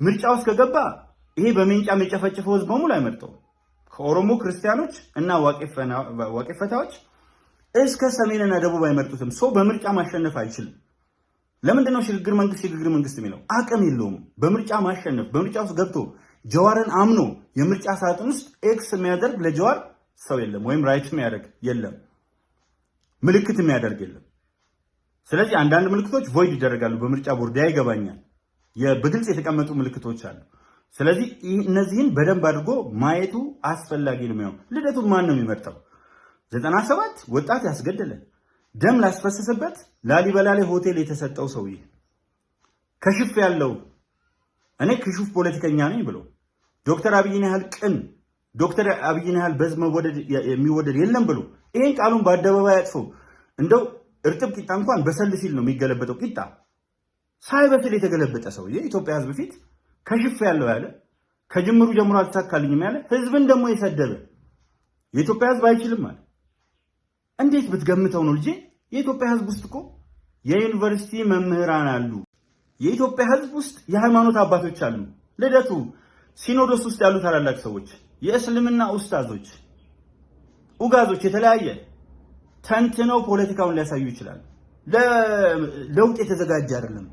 ምርጫ ውስጥ ከገባ ይሄ በሜንጫ የሚጨፈጨፈው ህዝብ በሙሉ አይመርጠው። ከኦሮሞ ክርስቲያኖች እና ዋቄፈታዎች እስከ ሰሜንና ደቡብ አይመርጡትም። ሰው በምርጫ ማሸነፍ አይችልም። ለምንድነው ሽግግር መንግስት የሚለው? አቅም የለውም በምርጫ ማሸነፍ። በምርጫ ውስጥ ገብቶ ጀዋርን አምኖ የምርጫ ሳጥን ውስጥ ኤክስ የሚያደርግ ለጀዋር ሰው የለም፣ ወይም ራይት የሚያደርግ የለም፣ ምልክት የሚያደርግ የለም። ስለዚህ አንዳንድ ምልክቶች ቮይድ ይደረጋሉ በምርጫ ቦርድ። ያይገባኛል፣ በግልጽ የተቀመጡ ምልክቶች አሉ። ስለዚህ እነዚህን በደንብ አድርጎ ማየቱ አስፈላጊ ነው። ልደቱን ማን ነው የሚመርጠው? 97 ወጣት ያስገደለ ደም ላስፈሰሰበት ላሊበላ ላይ ሆቴል የተሰጠው ሰውዬ ከሽፍ ያለው እኔ ክሹፍ ፖለቲከኛ ነኝ ብሎ ዶክተር አብይን ያህል ቅን፣ ዶክተር አብይን ያህል በህዝብ የሚወደድ የለም ብሎ ይሄን ቃሉን በአደባባይ አጥፎ እንደው እርጥብ ቂጣ እንኳን በሰል ሲል ነው የሚገለበጠው። ቂጣ ሳይበስል የተገለበጠ ሰውዬ ኢትዮጵያ ህዝብ ፊት ከሽፍ ያለው ያለ ከጅምሩ ጀምሮ አልተሳካልኝም ያለ ህዝብን ደግሞ የሰደበ የኢትዮጵያ ህዝብ አይችልም ማለት እንዴት ብትገምተው ነው ልጄ? የኢትዮጵያ ህዝብ ውስጥ እኮ የዩኒቨርሲቲ መምህራን አሉ። የኢትዮጵያ ህዝብ ውስጥ የሃይማኖት አባቶች አሉ። ልደቱ ሲኖዶስ ውስጥ ያሉ ታላላቅ ሰዎች፣ የእስልምና ኡስታዞች፣ ኡጋዞች የተለያየ ተንትነው ፖለቲካውን ሊያሳዩ ይችላል። ለለውጥ የተዘጋጀ አይደለም፣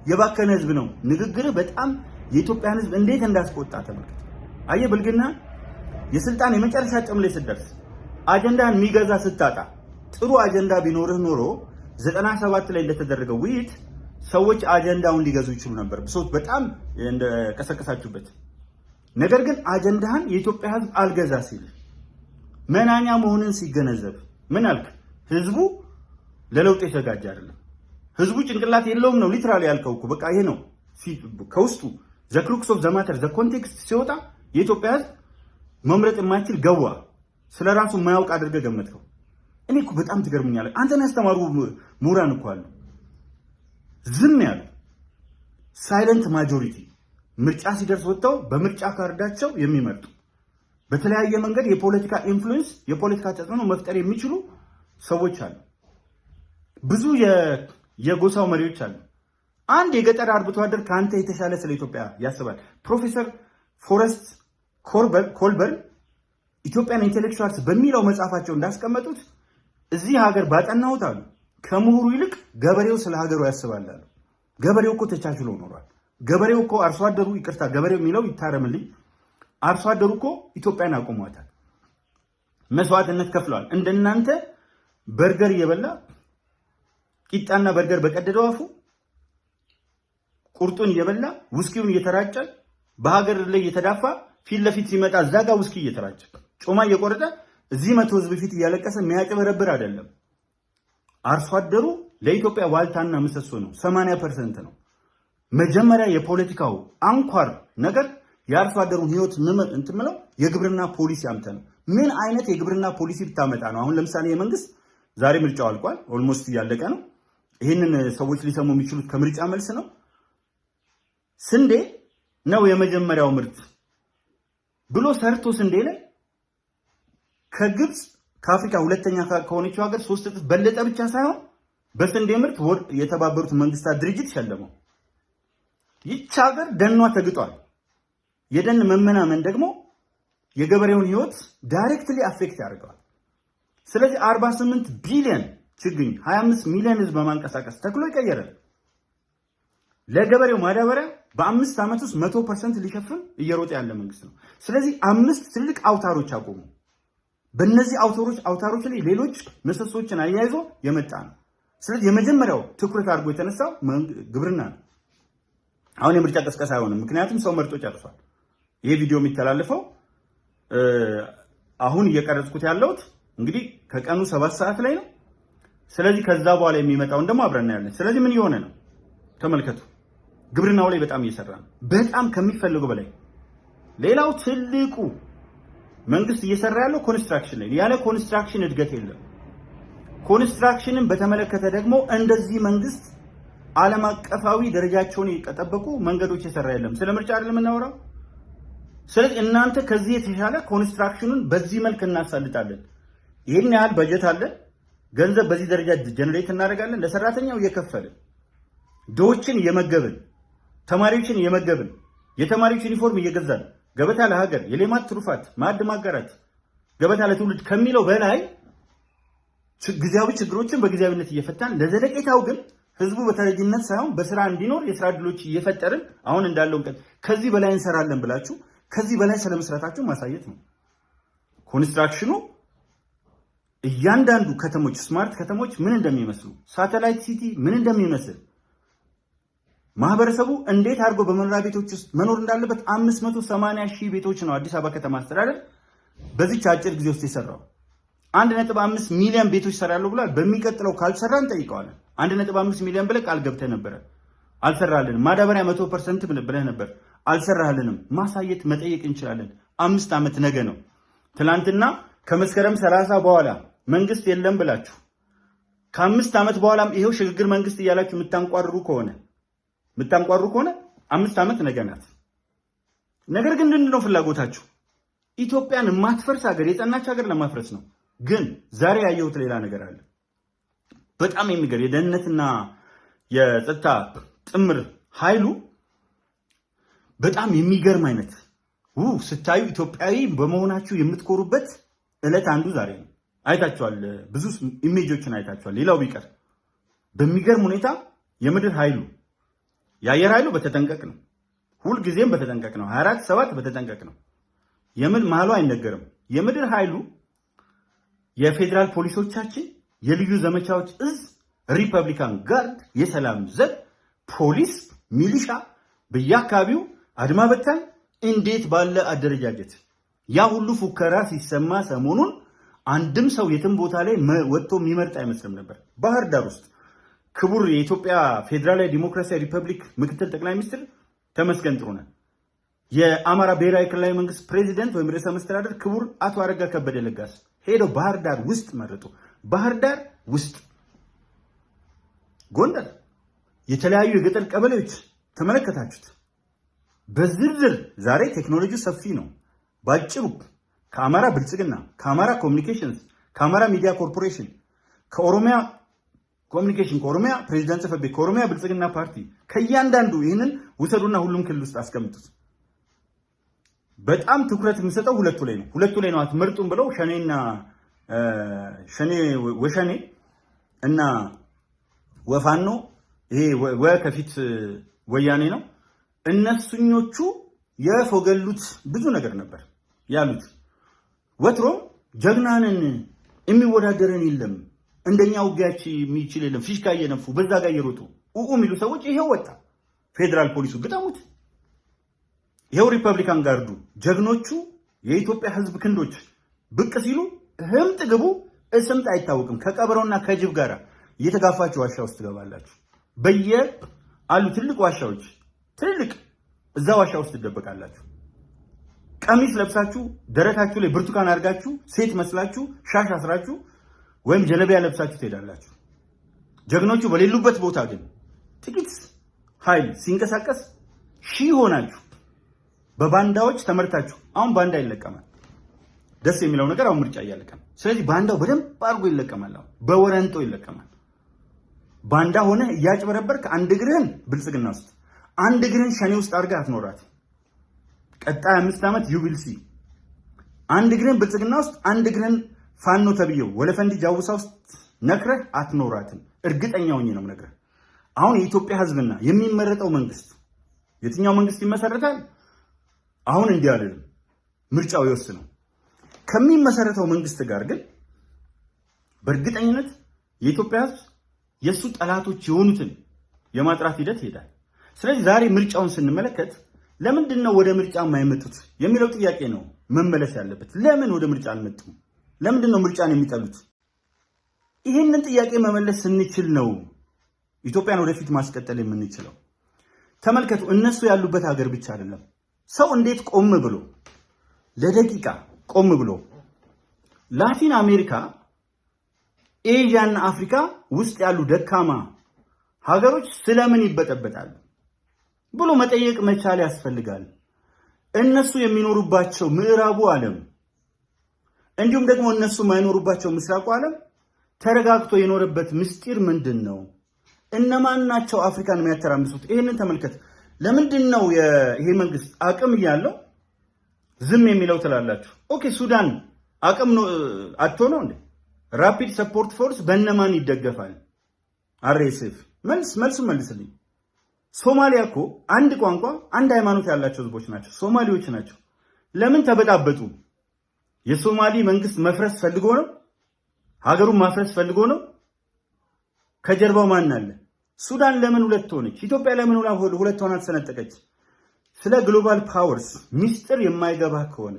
የባከነ ህዝብ ነው። ንግግር በጣም የኢትዮጵያን ህዝብ እንዴት እንዳስቆጣ ተመልከት። አየህ፣ ብልግና የስልጣን የመጨረሻ ጥም ላይ ስትደርስ አጀንዳን የሚገዛ ስታጣ፣ ጥሩ አጀንዳ ቢኖርህ ኖሮ 97 ላይ እንደተደረገው ውይይት ሰዎች አጀንዳውን ሊገዙ ይችሉ ነበር፣ ብሶት በጣም እንደቀሰቀሳችሁበት። ነገር ግን አጀንዳህን የኢትዮጵያ ህዝብ አልገዛ ሲል መናኛ መሆንን ሲገነዘብ ምን አልክ? ህዝቡ ለለውጥ የተዘጋጀ አይደለም፣ ህዝቡ ጭንቅላት የለውም ነው ሊትራሊ ያልከው እኮ። በቃ ይሄ ነው ከውስጡ ዘ ክሩክስ ኦፍ ዘ ማተር ዘ ኮንቴክስት ሲወጣ የኢትዮጵያ ህዝብ መምረጥ የማይችል ገዋ ስለራሱ የማያውቅ አድርገህ ገመትከው። እኔ እኮ በጣም ትገርምኛለህ። አንተን ያስተማሩ ምሁራን እኮ አሉ ዝም ያሉ ሳይለንት ማጆሪቲ፣ ምርጫ ሲደርስ ወጥተው በምርጫ ካርዳቸው የሚመርጡ በተለያየ መንገድ የፖለቲካ ኢንፍሉዌንስ የፖለቲካ ተጽዕኖ መፍጠር የሚችሉ ሰዎች አሉ። ብዙ የጎሳው መሪዎች አሉ። አንድ የገጠር አርብቶ አደር ከአንተ የተሻለ ስለ ኢትዮጵያ ያስባል። ፕሮፌሰር ፎረስት ኮልበርን ኢትዮጵያን ኢንቴሌክቹዋልስ በሚለው መጽሐፋቸው እንዳስቀመጡት እዚህ ሀገር ባጠናሁት አሉ ከምሁሩ ይልቅ ገበሬው ስለ ሀገሩ ያስባል አሉ። ገበሬው እኮ ተቻችሎ ኖሯል። ገበሬው እኮ አርሶ አደሩ፣ ይቅርታ ገበሬው የሚለው ይታረምልኝ፣ አርሶ አደሩ እኮ ኢትዮጵያን አቆሟታል። መስዋዕትነት ከፍለዋል። እንደናንተ በርገር እየበላ ቂጣና በርገር በቀደደው አፉ ቁርጡን እየበላ ውስኪውን እየተራጨ በሀገር ላይ እየተዳፋ ፊት ለፊት ሲመጣ እዛ ጋር ውስኪ እየተራጨ ጮማ እየቆረጠ እዚህ መቶ ህዝብ ፊት እያለቀሰ የሚያጭበረብር አይደለም። አርሶ አደሩ ለኢትዮጵያ ዋልታና ምሰሶ ነው። 80% ነው። መጀመሪያ የፖለቲካው አንኳር ነገር የአርሶ አደሩን ህይወት እንትምለው የግብርና ፖሊሲ አምተ ነው። ምን አይነት የግብርና ፖሊሲ ብታመጣ ነው? አሁን ለምሳሌ የመንግስት ዛሬ ምርጫው አልቋል፣ ኦልሞስት እያለቀ ነው። ይህንን ሰዎች ሊሰሙ የሚችሉት ከምርጫ መልስ ነው። ስንዴ ነው የመጀመሪያው ምርት ብሎ ሰርቶ ስንዴ ላይ ከግብፅ ከአፍሪካ ሁለተኛ ከሆነችው ሀገር 3 እጥፍ በለጠ ብቻ ሳይሆን በስንዴ ምርት የተባበሩት መንግስታት ድርጅት ሸለመው። ይህች ሀገር ደኗ ተግጧል። የደን መመናመን ደግሞ የገበሬውን ህይወት ዳይሬክትሊ አፌክት ያደርገዋል። ስለዚህ 48 ቢሊዮን ችግኝ 25 ሚሊዮን ህዝብ በማንቀሳቀስ ተክሎ ይቀየራል። ለገበሬው ማዳበሪያ በ5 ዓመት ውስጥ 100% ሊሸፍን እየሮጠ ያለ መንግስት ነው። ስለዚህ 5 ትልቅ አውታሮች አቆሙ። በእነዚህ አውታሮች ላይ ሌሎች ምሰሶችን አያይዞ የመጣ ነው። ስለዚህ የመጀመሪያው ትኩረት አድርጎ የተነሳው ግብርና ነው። አሁን የምርጫ ቀስቀሳ አይሆንም፣ ምክንያቱም ሰው መርጦ ጨርሷል። ይሄ ቪዲዮ የሚተላለፈው አሁን እየቀረጽኩት ያለሁት እንግዲህ ከቀኑ 7 ሰዓት ላይ ነው። ስለዚህ ከዛ በኋላ የሚመጣውን ደግሞ አብረን እናያለን። ስለዚህ ምን እየሆነ ነው ተመልከቱ። ግብርናው ላይ በጣም እየሰራ ነው፣ በጣም ከሚፈልገው በላይ። ሌላው ትልቁ መንግስት እየሰራ ያለው ኮንስትራክሽን ላይ። ያለ ኮንስትራክሽን እድገት የለም። ኮንስትራክሽንን በተመለከተ ደግሞ እንደዚህ መንግስት ዓለም አቀፋዊ ደረጃቸውን የጠበቁ መንገዶች የሰራ የለም። ስለ ምርጫ አይደለም እናወራው። ስለዚህ እናንተ ከዚህ የተሻለ ኮንስትራክሽኑን በዚህ መልክ እናሳልጣለን፣ ይሄን ያህል በጀት አለን፣ ገንዘብ በዚህ ደረጃ ጀነሬት እናደርጋለን፣ ለሰራተኛው እየከፈልን ድሆችን እየመገብን ተማሪዎችን እየመገብን የተማሪዎች ዩኒፎርም እየገዛን ገበታ ለሀገር፣ የሌማት ትሩፋት፣ ማዕድ ማጋራት፣ ገበታ ለትውልድ ከሚለው በላይ ጊዜያዊ ችግሮችን በጊዜያዊነት እየፈታን ለዘለቄታው ግን ህዝቡ በተረጂነት ሳይሆን በስራ እንዲኖር የስራ ዕድሎች እየፈጠርን አሁን እንዳለው ከዚህ በላይ እንሰራለን ብላችሁ ከዚህ በላይ ስለመስራታችሁ ማሳየት ነው። ኮንስትራክሽኑ እያንዳንዱ ከተሞች ስማርት ከተሞች ምን እንደሚመስሉ፣ ሳተላይት ሲቲ ምን እንደሚመስል፣ ማህበረሰቡ እንዴት አድርጎ በመኖሪያ ቤቶች ውስጥ መኖር እንዳለበት 580 ሺህ ቤቶች ነው አዲስ አበባ ከተማ አስተዳደር በዚች አጭር ጊዜ ውስጥ የሰራው። 1.5 ሚሊዮን ቤቶች ሰራለሁ ብሏል። በሚቀጥለው ካልሰራ እንጠይቀዋለን። 1.5 ሚሊዮን ብለህ ቃል ገብተህ ነበረ፣ አልሰራልንም። ማዳበሪያ 100% ብለህ ነበር፣ አልሰራልንም። ማሳየት መጠየቅ እንችላለን። 5 ዓመት ነገ ነው። ትናንትና ከመስከረም 30 በኋላ መንግስት የለም ብላችሁ ከ5 ዓመት በኋላም ይሄው ሽግግር መንግስት እያላችሁ የምታንቋርሩ ከሆነ 5 ዓመት ነገ ናት። ነገር ግን ምንድነው ፍላጎታችሁ? ኢትዮጵያን የማትፈርስ ሀገር፣ የጸናች ሀገር ለማፍረስ ነው። ግን ዛሬ ያየሁት ሌላ ነገር አለ። በጣም የሚገርም የደህንነትና የጸጥታ ጥምር ኃይሉ በጣም የሚገርም አይነት ስታዩ ኢትዮጵያዊ በመሆናችሁ የምትኮሩበት ዕለት አንዱ ዛሬ ነው። አይታችኋል፣ ብዙ ኢሜጆችን አይታችኋል። ሌላው ቢቀር በሚገርም ሁኔታ የምድር ኃይሉ የአየር ኃይሉ በተጠንቀቅ ነው። ሁልጊዜም በተጠንቀቅ ነው። 24/7 በተጠንቀቅ ነው። መሀሉ አይነገርም። የምድር ኃይሉ የፌዴራል ፖሊሶቻችን፣ የልዩ ዘመቻዎች እዝ፣ ሪፐብሊካን ጋርድ፣ የሰላም ዘብ፣ ፖሊስ፣ ሚሊሻ፣ በየአካባቢው አድማ በታኝ፣ እንዴት ባለ አደረጃጀት! ያ ሁሉ ፉከራ ሲሰማ ሰሞኑን አንድም ሰው የትም ቦታ ላይ ወጥቶ የሚመርጥ አይመስልም ነበር። ባህር ዳር ውስጥ ክቡር የኢትዮጵያ ፌዴራላዊ ዲሞክራሲያዊ ሪፐብሊክ ምክትል ጠቅላይ ሚኒስትር ተመስገን ጥሩነህ፣ የአማራ ብሔራዊ ክልላዊ መንግስት ፕሬዚደንት ወይም ርዕሰ መስተዳደር ክቡር አቶ አረጋ ከበደ ለጋስ ሄደው ባህር ዳር ውስጥ መረጡ። ባህር ዳር ውስጥ፣ ጎንደር፣ የተለያዩ የገጠር ቀበሌዎች ተመለከታችሁት በዝርዝር። ዛሬ ቴክኖሎጂው ሰፊ ነው። ባጭሩ ከአማራ ብልጽግና፣ ከአማራ ኮሚኒኬሽንስ፣ ከአማራ ሚዲያ ኮርፖሬሽን፣ ከኦሮሚያ ኮሚኒኬሽን፣ ከኦሮሚያ ፕሬዚዳንት ጽሕፈት ቤት፣ ከኦሮሚያ ብልጽግና ፓርቲ ከእያንዳንዱ ይህንን ውሰዱና ሁሉም ክልል ውስጥ አስቀምጡት። በጣም ትኩረት የምሰጠው ሁለቱ ላይ ነው። አትመርጡም ብለው ወሸኔ እና ወፋኖ፣ ይሄ ከፊት ወያኔ ነው። እነሱኞቹ የፎገሉት ብዙ ነገር ነበር ያሉት። ወትሮም ጀግናንን የሚወዳደረን የለም፣ እንደኛ ውጊያች የሚችል የለም፣ ፊሽካ እየነፉ በዛ ጋር እየሮጡ የሚሉ ሰዎች ይሄው ወጣ። ፌዴራል ፖሊሱ ግጠሙት። ይሄው ሪፐብሊካን ጋርዱ ጀግኖቹ የኢትዮጵያ ሕዝብ ክንዶች ብቅ ሲሉ ህምጥ ግቡ እስምጥ አይታወቅም። ከቀበሮና ከጅብ ጋር እየተጋፋችሁ ዋሻ ውስጥ ትገባላችሁ። አሉ ትልቅ ዋሻዎች፣ ትልልቅ እዛ ዋሻ ውስጥ ትደበቃላችሁ። ቀሚስ ለብሳችሁ ደረታችሁ ላይ ብርቱካን አድርጋችሁ ሴት መስላችሁ ሻሽ አስራችሁ ወይም ጀለቢያ ለብሳችሁ ትሄዳላችሁ። ጀግኖቹ በሌሉበት ቦታ ግን ጥቂት ኃይል ሲንቀሳቀስ ሺህ ሆናችሁ በባንዳዎች ተመርታችሁ። አሁን ባንዳ ይለቀማል። ደስ የሚለው ነገር አሁን ምርጫ እያለቀ ነው። ስለዚህ ባንዳው በደንብ አድርጎ ይለቀማል። አሁን በወረንጦ ይለቀማል። ባንዳ ሆነ እያጭበረበርክ አንድ እግርህን ብልጽግና ውስጥ አንድ እግርህን ሸኔ ውስጥ አድርገህ አትኖራት። ቀጣይ 5 ዓመት ዩቢልሲ አንድ እግርህን ብልጽግና ውስጥ አንድ እግርህን ፋኖ ተብየው ወለፈንዲ ጃውሳ ውስጥ ነክረህ አትኖራትም። እርግጠኛ ሆኜ ነው የምነግርህ። አሁን የኢትዮጵያ ሕዝብና የሚመረጠው መንግስት የትኛው መንግስት ይመሰረታል? አሁን እንዲህ አይደለም፣ ምርጫው ይወስነው። ከሚመሰረተው መንግስት ጋር ግን በእርግጠኝነት የኢትዮጵያ ሕዝብ የሱ ጠላቶች የሆኑትን የማጥራት ሂደት ይሄዳል። ስለዚህ ዛሬ ምርጫውን ስንመለከት ለምንድን ነው ወደ ምርጫ የማይመጡት የሚለው ጥያቄ ነው መመለስ ያለበት። ለምን ወደ ምርጫ አልመጡም? ለምንድን ነው ምርጫን የሚጠሉት? ይህንን ጥያቄ መመለስ ስንችል ነው ኢትዮጵያን ወደፊት ማስቀጠል የምንችለው። ተመልከቱ፣ እነሱ ያሉበት ሀገር ብቻ አይደለም። ሰው እንዴት ቆም ብሎ ለደቂቃ ቆም ብሎ ላቲን አሜሪካ፣ ኤዥያ እና አፍሪካ ውስጥ ያሉ ደካማ ሀገሮች ስለምን ይበጠበጣሉ ብሎ መጠየቅ መቻል ያስፈልጋል። እነሱ የሚኖሩባቸው ምዕራቡ ዓለም እንዲሁም ደግሞ እነሱ የማይኖሩባቸው ምስራቁ ዓለም ተረጋግቶ የኖረበት ምስጢር ምንድን ነው? እነማን ናቸው አፍሪካን የሚያተራምሱት? ይሄንን ተመልከት። ለምንድን ነው ይሄ መንግስት አቅም እያለው ዝም የሚለው ትላላችሁ። ኦኬ ሱዳን አቅም ነው አጥቶ ነው እንዴ? ራፒድ ሰፖርት ፎርስ በእነማን ይደገፋል? አርኤስኤፍ መልሱ መልስልኝ። ሶማሊያ እኮ አንድ ቋንቋ አንድ ሃይማኖት ያላቸው ህዝቦች ናቸው፣ ሶማሌዎች ናቸው። ለምን ተበጣበጡ? የሶማሊ መንግስት መፍረስ ፈልጎ ነው? ሀገሩን ማፍረስ ፈልጎ ነው? ከጀርባው ማን አለ? ሱዳን ለምን ሁለት ሆነች? ኢትዮጵያ ለምን ሁለት ሆና ተሰነጠቀች? ስለ ግሎባል ፓወርስ ሚስጥር የማይገባ ከሆነ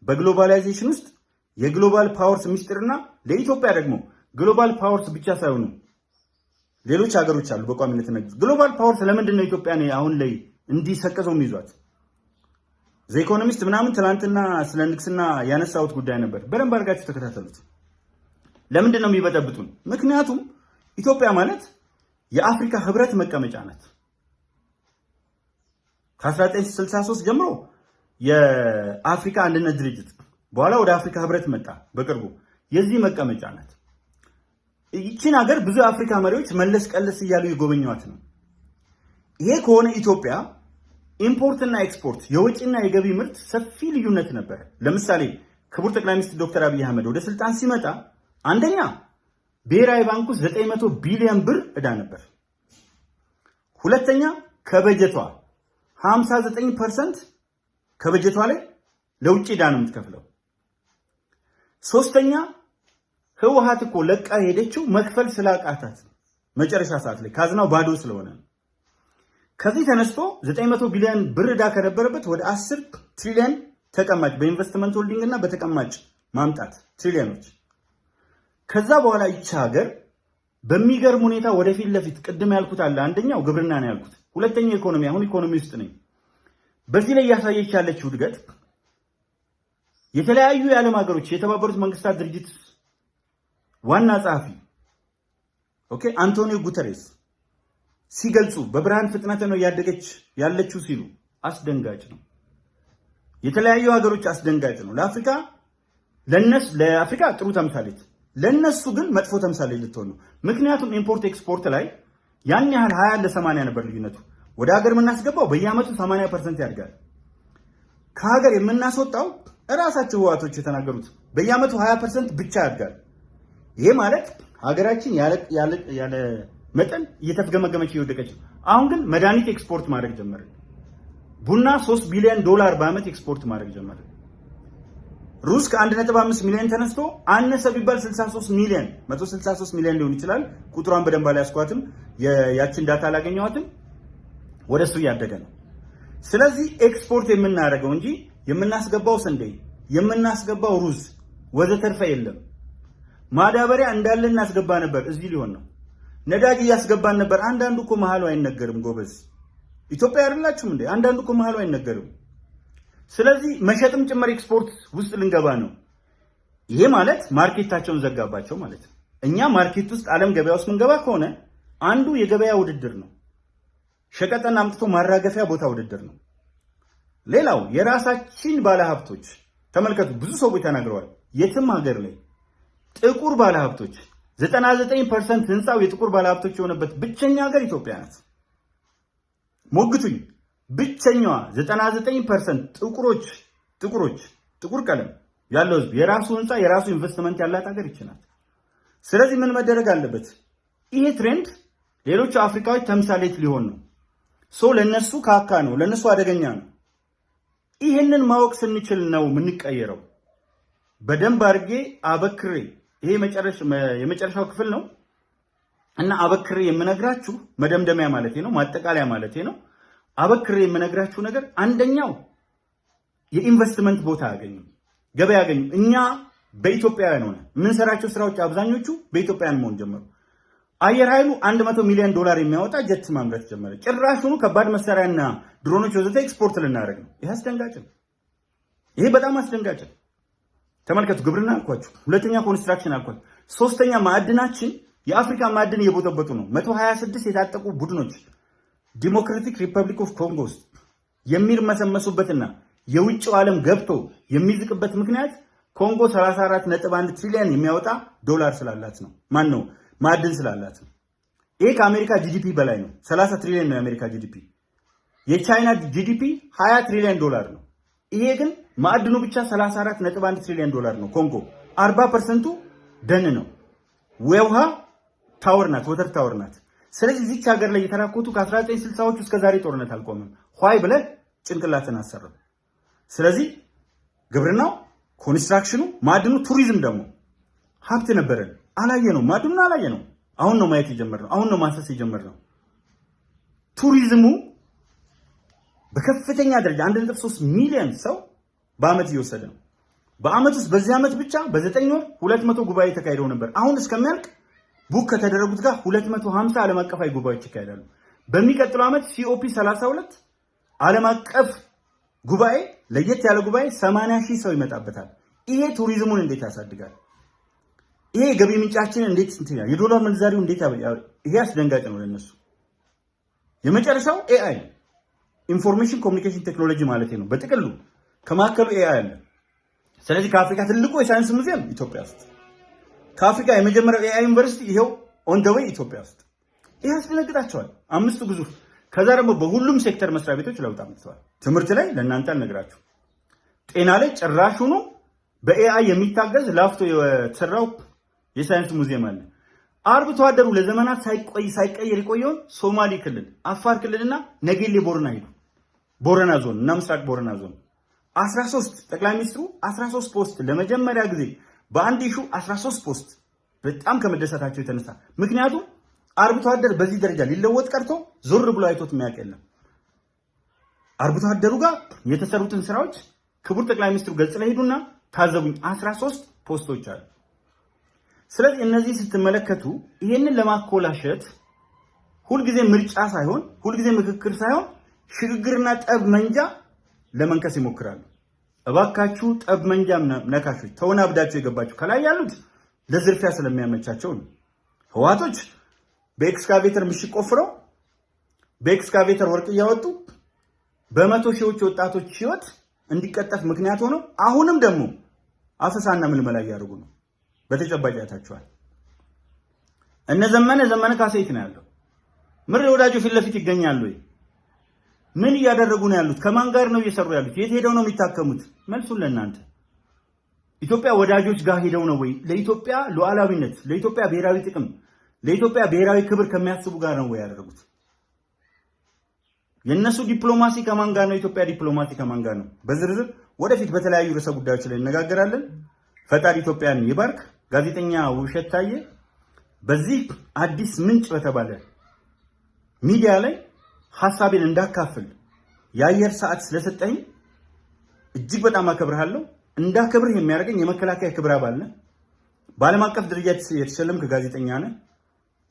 በግሎባላይዜሽን ውስጥ የግሎባል ፓወርስ ሚስጥርና ለኢትዮጵያ ደግሞ ግሎባል ፓወርስ ብቻ ሳይሆኑ ሌሎች ሀገሮች አሉ በቋሚነት ነው። ግሎባል ፓወርስ ለምንድን ነው ኢትዮጵያን አሁን ላይ እንዲሰቀዘው የሚይዟት? ዘ ኢኮኖሚስት ምናምን ትናንትና ስለ ንግስና ያነሳሁት ጉዳይ ነበር። በደንብ አድርጋችሁ ተከታተሉት። ለምንድን ነው የሚበጠብጡን? ምክንያቱም ኢትዮጵያ ማለት የአፍሪካ ህብረት መቀመጫ ናት። ከ1963 ጀምሮ የአፍሪካ አንድነት ድርጅት በኋላ ወደ አፍሪካ ህብረት መጣ በቅርቡ። የዚህ መቀመጫ ናት። ይቺን ሀገር ብዙ የአፍሪካ መሪዎች መለስ ቀለስ እያሉ የጎበኟት ነው። ይሄ ከሆነ ኢትዮጵያ ኢምፖርትና ኤክስፖርት የወጪና የገቢ ምርት ሰፊ ልዩነት ነበር። ለምሳሌ ክቡር ጠቅላይ ሚኒስትር ዶክተር አብይ አህመድ ወደ ስልጣን ሲመጣ አንደኛ ብሔራዊ ባንክ ውስጥ 900 ቢሊዮን ብር ዕዳ ነበር። ሁለተኛ ከበጀቷ 59% ከበጀቷ ላይ ለውጭ ዕዳ ነው የምትከፍለው። ሶስተኛ ህወሓት እኮ ለቃ ሄደችው መክፈል ስላቃታት መጨረሻ ሰዓት ላይ ካዝናው ባዶ ስለሆነ። ከዚህ ተነስቶ 900 ቢሊዮን ብር ዕዳ ከነበረበት ወደ 10 ትሪሊዮን ተቀማጭ በኢንቨስትመንት ሆልዲንግ እና በተቀማጭ ማምጣት ትሪሊዮኖች። ከዛ በኋላ ይቺ ሀገር በሚገርም ሁኔታ ወደፊት ለፊት ቅድም ያልኩት አለ። አንደኛው ግብርና ነው ያልኩት፣ ሁለተኛው ኢኮኖሚ። አሁን ኢኮኖሚ ውስጥ ነኝ። በዚህ ላይ እያሳየች ያለችው እድገት የተለያዩ የዓለም ሀገሮች የተባበሩት መንግስታት ድርጅት ዋና ጸሐፊ አንቶኒዮ ጉተሬስ ሲገልጹ በብርሃን ፍጥነት ነው ያደገች ያለችው ሲሉ አስደንጋጭ ነው። የተለያዩ ሀገሮች አስደንጋጭ ነው። ለአፍሪካ ጥሩ ተምሳሌት፣ ለነሱ ግን መጥፎ ተምሳሌት ልትሆን ነው። ምክንያቱም ኢምፖርት ኤክስፖርት ላይ ያን ያህል 20 ለ80 ነበር ልዩነቱ። ወደ ሀገር የምናስገባው በየአመቱ 80% ያድጋል። ከሀገር የምናስወጣው እራሳቸው ህዋቶች የተናገሩት በየአመቱ 20% ብቻ ያድጋል። ይሄ ማለት ሀገራችን ያለ መጠን እየተፍገመገመች እየወደቀች ነው። አሁን ግን መድኃኒት ኤክስፖርት ማድረግ ጀመረ። ቡና 3 ቢሊዮን ዶላር በአመት ኤክስፖርት ማድረግ ጀመረ። ሩስ ከ1.5 ሚሊዮን ተነስቶ አነሰ ቢባል 63 ሚሊዮን 163 ሚሊዮን ሊሆን ይችላል። ቁጥሯን በደንብ አላያስኳትም፣ ያችን ዳታ አላገኘኋትም። ወደሱ እያደገ ነው። ስለዚህ ኤክስፖርት የምናደርገው እንጂ የምናስገባው ስንዴ፣ የምናስገባው ሩዝ ወዘተርፈ የለም። ማዳበሪያ እንዳለ እናስገባ ነበር፣ እዚህ ሊሆን ነው። ነዳጅ እያስገባን ነበር። አንዳንዱ እኮ መሀሉ አይነገርም ጎበዝ። ኢትዮጵያ አይደላችሁም እንዴ? አንዳንዱ እኮ መሀሉ አይነገርም። ስለዚህ መሸጥም ጭምር ኤክስፖርት ውስጥ ልንገባ ነው። ይሄ ማለት ማርኬታቸውን ዘጋባቸው ማለት ነው። እኛ ማርኬት ውስጥ ዓለም ገበያ ውስጥ ምንገባ ከሆነ አንዱ የገበያ ውድድር ነው። ሸቀጠን አምጥቶ ማራገፊያ ቦታ ውድድር ነው። ሌላው የራሳችን ባለሀብቶች ተመልከቱ። ብዙ ሰዎች ተናግረዋል። የትም ሀገር ላይ ጥቁር ባለሀብቶች 99% ህንፃው የጥቁር ባለሀብቶች የሆነበት ብቸኛ ሀገር ኢትዮጵያ ናት። ሞግቱኝ። ብቸኛዋ 99% ጥቁር ቀለም ያለው ህዝብ የራሱ ህንፃ የራሱ ኢንቨስትመንት ያላት ሀገር ይችላል። ስለዚህ ምን መደረግ አለበት? ይሄ ትሬንድ ሌሎች አፍሪካዎች ተምሳሌት ሊሆን ነው። ለነሱ ካካ ነው፣ ለነሱ አደገኛ ነው። ይሄንን ማወቅ ስንችል ነው የምንቀየረው። በደንብ አድርጌ አበክሬ ይሄ የመጨረሻው ክፍል ነው እና አበክሬ የምነግራችሁ መደምደሚያ ማለቴ ነው፣ ማጠቃለያ ማለቴ ነው። አበክሬ የምነግራችሁ ነገር አንደኛው የኢንቨስትመንት ቦታ ያገኙ፣ ገበያ ያገኙ። እኛ በኢትዮጵያውያን ሆነ የምንሰራቸው ስራዎች አብዛኞቹ በኢትዮጵያውያን መሆን ጀመሩ። አየር ኃይሉ 100 ሚሊዮን ዶላር የሚያወጣ ጀት ማምረት ጀመረ። ጭራሹኑ ከባድ መሳሪያና ድሮኖች ወዘተ ኤክስፖርት ልናደርግ ነው። ይሄ አስደንጋጭ ነው። ይሄ በጣም አስደንጋጭ ነው። ተመልከቱ። ግብርና አልኳችሁ፣ ሁለተኛ ኮንስትራክሽን አልኳችሁ፣ ሶስተኛ ማዕድናችን። የአፍሪካ ማዕድን እየቦጠበጡ ነው። 126 የታጠቁ ቡድኖች ዲሞክራቲክ ሪፐብሊክ ኦፍ ኮንጎ ውስጥ የሚርመሰመሱበትና የውጭው ዓለም ገብቶ የሚዝቅበት ምክንያት ኮንጎ 34.1 ትሪሊዮን የሚያወጣ ዶላር ስላላት ነው። ማን ነው? ማዕድን ስላላት ነው። ይሄ ከአሜሪካ ጂዲፒ በላይ ነው። 30 ትሪሊዮን ነው የአሜሪካ ጂዲፒ። የቻይና ጂዲፒ 20 ትሪሊዮን ዶላር ነው። ይሄ ግን ማዕድኑ ብቻ 34.1 ትሪሊዮን ዶላር ነው። ኮንጎ 40% ደን ነው። ውሃ ታወር ናት፣ ወተር ታወር ናት። ስለዚህ እዚች ሀገር ላይ የተራኮቱ ከ1960ዎቹ እስከ ዛሬ ጦርነት አልቆመም። ኋይ ብለህ ጭንቅላትን አሰረም። ስለዚህ ግብርናው፣ ኮንስትራክሽኑ፣ ማዕድኑ፣ ቱሪዝም ደግሞ ሀብት ነበረን። አላየነው፣ ማዕድኑን አላየነው። አሁን ነው ማየት የጀመርነው። አሁን ነው ማሰስ የጀመርነው። ቱሪዝሙ በከፍተኛ ደረጃ 1.3 ሚሊዮን ሰው በአመት እየወሰደ ነው። በአመት ውስጥ በዚህ አመት ብቻ በ9 ወር 200 ጉባኤ ተካሂደው ነበር። አሁን እስከሚያልቅ ቡክ ከተደረጉት ጋር 250 ዓለም አቀፋዊ ጉባኤዎች ይካሄዳሉ። በሚቀጥለው አመት ሲኦፒ 32 ዓለም አቀፍ ጉባኤ፣ ለየት ያለ ጉባኤ 80,000 ሰው ይመጣበታል። ይሄ ቱሪዝሙን እንዴት ያሳድጋል? ይሄ ገቢ ምንጫችንን እንዴት እንትያ የዶላር ምንዛሪው እንዴት ይሄ አስደንጋጭ ነው ለነሱ። የመጨረሻው ኤአይ ኢንፎርሜሽን ኮሚኒኬሽን ቴክኖሎጂ ማለት ነው። በጥቅሉ ከማከሉ ኤአይ አለ። ስለዚህ ከአፍሪካ ትልቁ የሳይንስ ሙዚየም ኢትዮጵያ ውስጥ፣ ከአፍሪካ የመጀመሪያው ኤአይ ዩኒቨርሲቲ ይሄው ኦን ደ ዌይ ኢትዮጵያ ውስጥ። ይሄ ያስደነግጣቸዋል። 5 ግዙፍ። ከዛ ደግሞ በሁሉም ሴክተር መስሪያ ቤቶች ለውጥ አምጥተዋል። ትምህርት ላይ ለእናንተ አልነግራችሁ። ጤና ላይ ጭራሽ ሆኖ በኤአይ የሚታገዝ ላፍቶ የተሰራው የሳይንስ ሙዚየም አለ። አርብቶ አደሩ ለዘመናት ሳይቀየር የቆየውን ሶማሌ ክልል፣ አፋር ክልልና ነጌሌ ቦረና ሄዱ። ቦረና ዞን እና ምስራቅ ቦረና ዞን 13 ጠቅላይ ሚኒስትሩ 13 ፖስት ለመጀመሪያ ጊዜ በአንድ ኢሹ 13 ፖስት በጣም ከመደሰታቸው የተነሳ ምክንያቱም አርብቶ አደር በዚህ ደረጃ ሊለወጥ ቀርቶ ዞር ብሎ አይቶት የሚያውቅ የለም። አርብቶ አደሩ ጋር የተሰሩትን ስራዎች ክቡር ጠቅላይ ሚኒስትሩ ገጽ ላይ ሄዱና ታዘቡኝ። 13 ፖስቶች አሉ። ስለዚህ እነዚህ ስትመለከቱ ይሄንን ለማኮላሸት ሁልጊዜ ምርጫ ሳይሆን ሁልጊዜ ምክክር ሳይሆን ሽግግርና ጠብ መንጃ ለመንከስ ይሞክራሉ። እባካችሁ ጠብ መንጃ ነካሾች ተወናብዳችሁ የገባችሁ ከላይ ያሉት ለዝርፊያ ስለሚያመቻቸው ነው። ህዋቶች በኤክስካቬተር ምሽግ ቆፍረው በኤክስካቬተር ወርቅ እያወጡ በመቶ ሺዎች ወጣቶች ህይወት እንዲቀጠፍ ምክንያት ሆነው አሁንም ደግሞ አፈሳና ምልመላ እያደረጉ ነው። በተጨባጭ ያታችኋል። እነ ዘመነ ካሴት ነው ያለው። ምሬ ወዳጆ ፊት ለፊት ይገኛሉ ወይ? ምን እያደረጉ ነው ያሉት? ከማን ጋር ነው እየሰሩ ያሉት? የት ሄደው ነው የሚታከሙት? መልሱን ለእናንተ። ኢትዮጵያ ወዳጆች ጋር ሄደው ነው ወይ? ለኢትዮጵያ ሉዓላዊነት፣ ለኢትዮጵያ ብሔራዊ ጥቅም፣ ለኢትዮጵያ ብሔራዊ ክብር ከሚያስቡ ጋር ነው ወይ ያደረጉት? የነሱ ዲፕሎማሲ ከማን ጋር ነው? ኢትዮጵያ ዲፕሎማሲ ከማን ጋር ነው? በዝርዝር ወደፊት በተለያዩ ርዕሰ ጉዳዮች ላይ እነጋገራለን። ፈጣሪ ኢትዮጵያን ይባርክ። ጋዜጠኛ ውብሸት ታዬ በዚህ አዲስ ምንጭ በተባለ ሚዲያ ላይ ሐሳቤን እንዳካፍል የአየር ሰዓት ስለሰጠኝ እጅግ በጣም አከብርሃለሁ። እንዳከብርህ የሚያደርገኝ የመከላከያ ክብረ አባል ነህ። በዓለም አቀፍ ደረጃ የተሸለምክ ጋዜጠኛ ነህ።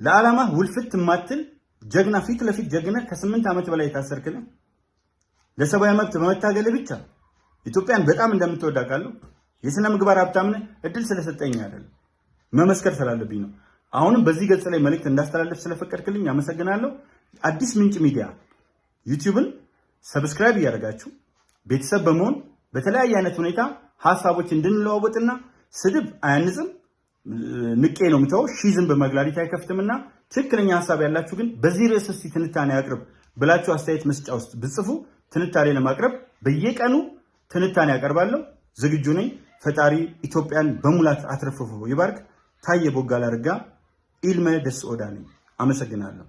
ለዓላማ ውልፍት ማትል ጀግና፣ ፊት ለፊት ጀግና፣ ከ8 ዓመት በላይ የታሰርክ ነህ። ለሰብአዊ መብት በመታገል ብቻ ኢትዮጵያን በጣም እንደምትወድ አውቃለሁ። የሥነ ምግባር ሀብታም ነህ። እድል ስለሰጠኝ አይደለም መመስከር ስላለብኝ ነው። አሁንም በዚህ ገጽ ላይ መልእክት እንዳስተላለፍ ስለፈቀድክልኝ አመሰግናለሁ። አዲስ ምንጭ ሚዲያ ዩቲዩብን ሰብስክራይብ እያደረጋችሁ ቤተሰብ በመሆን በተለያየ አይነት ሁኔታ ሐሳቦች እንድንለዋወጥና ስድብ አያንጽም፣ ንቄ ነው የምተው፣ ሺዝም በመግላሊት አይከፍትምና ትክክለኛ ሐሳብ ያላችሁ ግን በዚህ ርዕስ እስቲ ትንታኔ አቅርብ ብላችሁ አስተያየት መስጫ ውስጥ ብጽፉ ትንታኔ ለማቅረብ በየቀኑ ትንታኔ አቀርባለሁ። ዝግጁ ነኝ። ፈጣሪ ኢትዮጵያን በሙላት አትረፍርፎ ይባርክ። ታዬ ቦጋለ አረጋ ኢልመ ደስ ኦዳ ነኝ። አመሰግናለሁ።